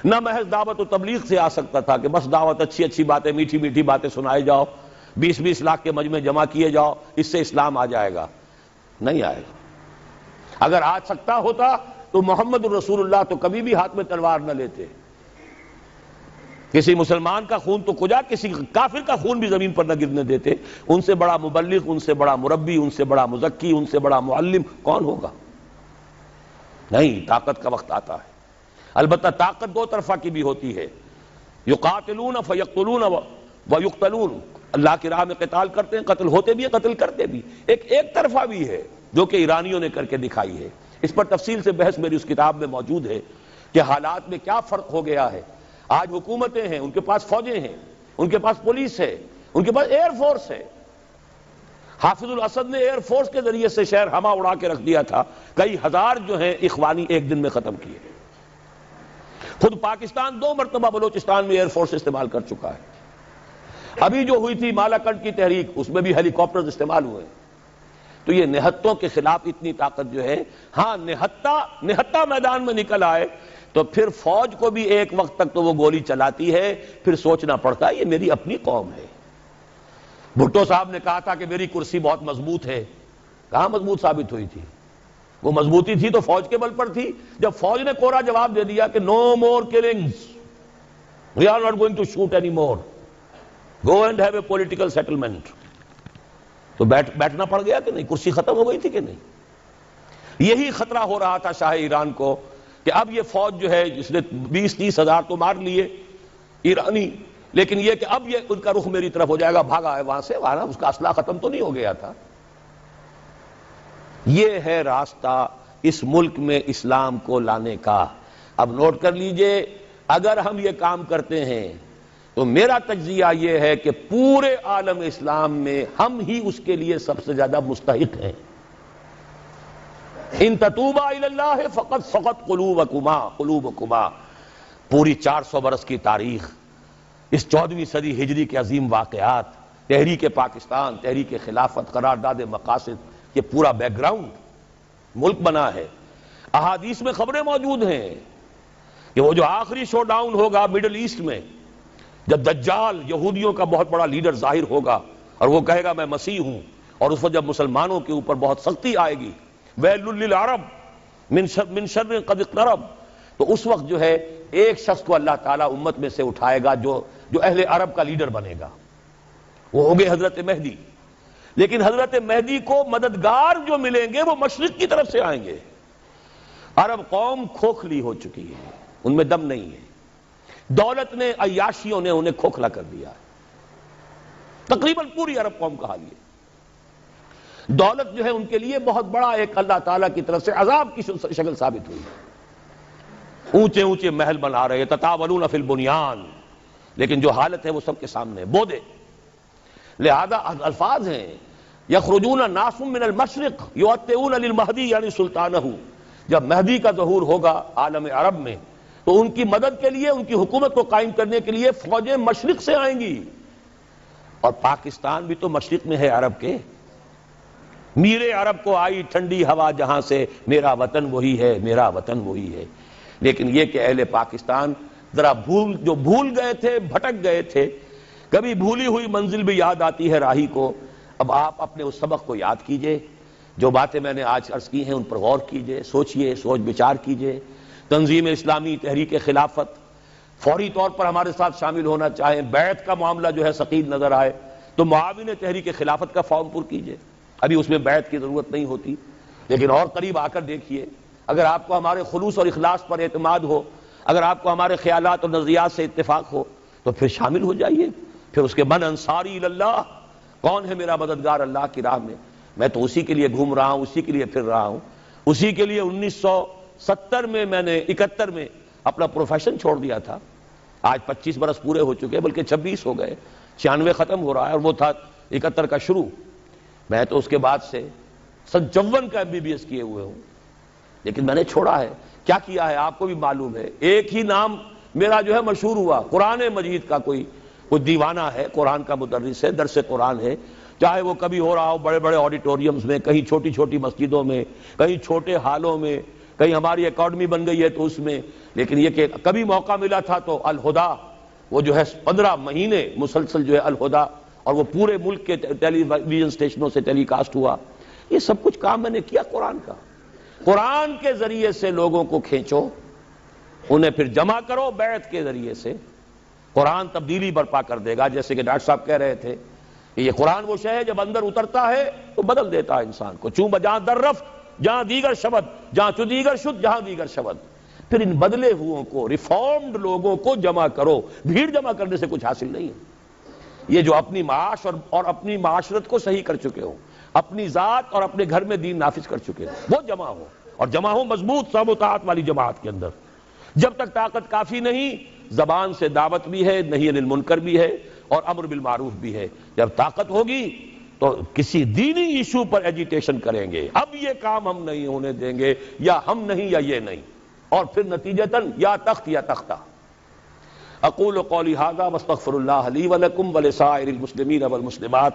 نہ محض دعوت و تبلیغ سے آ سکتا تھا کہ بس دعوت، اچھی اچھی باتیں، میٹھی میٹھی باتیں سنائے جاؤ، 20-20 لاکھ کے مجمع جمع کیے جاؤ، اس سے اسلام آ جائے گا، نہیں آئے گا۔ اگر آ سکتا ہوتا تو محمد الرسول اللہ تو کبھی بھی ہاتھ میں تلوار نہ لیتے، کسی مسلمان کا خون تو کجا، کسی کافر کا خون بھی زمین پر نہ گرنے دیتے۔ ان سے بڑا مبلغ، ان سے بڑا مربی، ان سے بڑا مزکی، ان سے بڑا معلم کون ہوگا؟ نہیں، طاقت کا وقت آتا ہے۔ البتہ طاقت دو طرفہ کی بھی ہوتی ہے، یقاتلون فیقتلون ویقتلون، اللہ کی راہ میں قتال کرتے ہیں، قتل ہوتے بھی ہیں، قتل کرتے بھی، ایک طرفہ بھی ہے جو کہ ایرانیوں نے کر کے دکھائی ہے۔ اس پر تفصیل سے بحث میری اس کتاب میں موجود ہے کہ حالات میں کیا فرق ہو گیا ہے۔ آج حکومتیں ہیں، ان کے پاس فوجیں ہیں، ان کے پاس پولیس ہے، ان کے پاس ایئر فورس ہے۔ حافظ الاسد نے ایئر فورس کے ذریعے سے شہر ہما اڑا کے رکھ دیا تھا، کئی ہزار جو ہیں اخوانی ایک دن میں ختم کیے۔ خود پاکستان 2 مرتبہ بلوچستان میں ایئر فورس استعمال کر چکا ہے۔ ابھی جو ہوئی تھی مالاکنڈ کی تحریک، اس میں بھی ہیلی کاپٹر استعمال ہوئے۔ تو یہ نہتوں کے خلاف اتنی طاقت جو ہے، ہاں نہتا میدان میں نکل آئے تو پھر فوج کو بھی ایک وقت تک تو وہ گولی چلاتی ہے، پھر سوچنا پڑتا ہے یہ میری اپنی قوم ہے۔ بھٹو صاحب نے کہا تھا کہ میری کرسی بہت مضبوط ہے، کہاں مضبوط ثابت ہوئی تھی؟ وہ مضبوطی تھی تو فوج کے بل پر تھی۔ جب فوج نے کوڑا جواب دے دیا کہ no more killings, we are not going to shoot any more, go and have a political settlement, تو بیٹھنا پڑ گیا کہ نہیں؟ کرسی ختم ہو گئی تھی کہ نہیں؟ یہی خطرہ ہو رہا تھا شاہ ایران کو کہ اب یہ فوج جو ہے جس نے 20-30 ہزار تو مار لیے ایرانی، لیکن یہ کہ اب یہ ان کا رخ میری طرف ہو جائے گا، بھاگا ہے وہاں سے، وہاں اس کا اسلحہ ختم تو نہیں ہو گیا تھا۔ یہ ہے راستہ اس ملک میں اسلام کو لانے کا۔ اب نوٹ کر لیجئے، اگر ہم یہ کام کرتے ہیں تو میرا تجزیہ یہ ہے کہ پورے عالم اسلام میں ہم ہی اس کے لیے سب سے زیادہ مستحق ہیں۔ ان تتوبا الی اللہ فقد سقط قلوبکما، پوری 400 برس کی تاریخ، اس 14ویں صدی ہجری کے عظیم واقعات، تحریک پاکستان، تحریک خلافت، قرارداد مقاصد، یہ پورا بیک گراؤنڈ ملک بنا ہے۔ احادیث میں خبریں موجود ہیں کہ وہ جو آخری شو ڈاؤن ہوگا مڈل ایسٹ میں، جب دجال یہودیوں کا بہت بڑا لیڈر ظاہر ہوگا اور وہ کہے گا میں مسیح ہوں، اور اس وقت جب مسلمانوں کے اوپر بہت سختی آئے گی، ویل للعرب من شر قد اقترب، تو اس وقت جو ہے ایک شخص کو اللہ تعالیٰ امت میں سے اٹھائے گا جو اہل عرب کا لیڈر بنے گا، وہ ہوگے حضرت مہدی۔ لیکن حضرت مہدی کو مددگار جو ملیں گے وہ مشرق کی طرف سے آئیں گے۔ عرب قوم کھوکھلی ہو چکی ہے، ان میں دم نہیں ہے، دولت نے، عیاشیوں نے انہیں کھوکھلا کر دیا ہے۔ تقریباً پوری عرب قوم کا حال یہ، دولت جو ہے ان کے لیے بہت بڑا ایک اللہ تعالیٰ کی طرف سے عذاب کی شکل ثابت ہوئی۔ اونچے اونچے محل بنا رہے، تطاولون فی البنیان، لیکن جو حالت ہے وہ سب کے سامنے بودے۔ لہذا الفاظ ہیں یخرجون ناس من المشرق یؤطئون للمہدی یعنی سلطانہ، جب مہدی کا ظہور ہوگا عالم عرب میں تو ان کی مدد کے لیے، ان کی حکومت کو قائم کرنے کے لیے فوجیں مشرق سے آئیں گی، اور پاکستان بھی تو مشرق میں ہے عرب کے۔ میرے عرب کو آئی ٹھنڈی ہوا جہاں سے، میرا وطن وہی ہے، میرا وطن وہی ہے۔ لیکن یہ کہ اہل پاکستان ذرا بھول گئے تھے، بھٹک گئے تھے، کبھی بھولی ہوئی منزل بھی یاد آتی ہے راہی کو۔ اب آپ اپنے اس سبق کو یاد کیجئے، جو باتیں میں نے آج عرض کی ہیں ان پر غور کیجئے، سوچئے، سوچ بچار کیجئے۔ تنظیم اسلامی، تحریک خلافت فوری طور پر ہمارے ساتھ شامل ہونا چاہیں، بیعت کا معاملہ جو ہے ثقیل نظر آئے تو معاون تحریک خلافت کا فارم پر کیجئے، ابھی اس میں بیعت کی ضرورت نہیں ہوتی، لیکن اور قریب آ کر دیکھیے۔ اگر آپ کو ہمارے خلوص اور اخلاص پر اعتماد ہو، اگر آپ کو ہمارے خیالات اور نظریات سے اتفاق ہو تو پھر شامل ہو جائیے۔ پھر اس کے من انصاری اللہ، کون ہے میرا مددگار اللہ کی راہ میں؟ میں تو اسی کے لیے گھوم رہا ہوں، اسی کے لیے پھر رہا ہوں، اسی کے لیے 1970 میں میں نے 71 میں اپنا پروفیشن چھوڑ دیا تھا۔ آج 25 برس پورے ہو چکے، بلکہ 26 ہو گئے، 96 ختم ہو رہا ہے اور وہ تھا 71 کا شروع۔ میں تو اس کے بعد سے 57 کا MBBS کیے ہوئے ہوں، لیکن میں نے چھوڑا ہے۔ کیا کیا ہے آپ کو بھی معلوم ہے، ایک ہی نام میرا جو ہے مشہور ہوا، قرآن مجید کا کوئی دیوانہ ہے، قرآن کا مدرس ہے، درس قرآن ہے، چاہے وہ کبھی ہو رہا ہو بڑے بڑے آڈیٹوریمز میں، کہیں چھوٹی چھوٹی مسجدوں میں، کہیں چھوٹے ہالوں میں، کہیں ہماری اکیڈمی بن گئی ہے تو اس میں، لیکن یہ کہ کبھی موقع ملا تھا تو الہدا، وہ جو ہے 15 مہینے مسلسل جو ہے الہدا، اور وہ پورے ملک کے ٹیلی ویژن اسٹیشنوں سے ٹیلی کاسٹ ہوا۔ یہ سب کچھ کام میں نے کیا قرآن کا۔ قرآن کے ذریعے سے لوگوں کو کھینچو، انہیں پھر جمع کرو بیعت کے ذریعے سے، قرآن تبدیلی برپا کر دے گا۔ جیسے کہ ڈاکٹر صاحب کہہ رہے تھے کہ یہ قرآن وہ شے ہے جب اندر اترتا ہے تو بدل دیتا ہے انسان کو، چوں بجاں در رفت جہاں دیگر شبد، جہاں چو دیگر شد جہاں دیگر شبد۔ پھر ان بدلے ہوئوں کو، ریفارمڈ لوگوں کو جمع کرو. بھیڑ جمع کرنے سے کچھ حاصل نہیں ہے. یہ جو اپنی معاش اور اپنی معاشرت کو صحیح کر چکے ہو، اپنی ذات اور اپنے گھر میں دین نافذ کر چکے ہو، وہ جمع ہو، اور جمع ہو مضبوط سم و طاعت والی جماعت کے اندر. جب تک طاقت کافی نہیں، زبان سے دعوت بھی ہے، نہی عن المنکر بھی ہے، اور امر بالمعروف بھی ہے. جب طاقت ہوگی تو کسی دینی ایشو پر ایجیٹیشن کریں گے، اب یہ کام ہم نہیں ہونے دیں گے، یا ہم نہیں یا یہ نہیں، اور پھر نتیجتاً یا تخت یا تختہ. اقول قولی ھذا واستغفر اللہ لی ولکم ولسائر المسلمین والمسلمات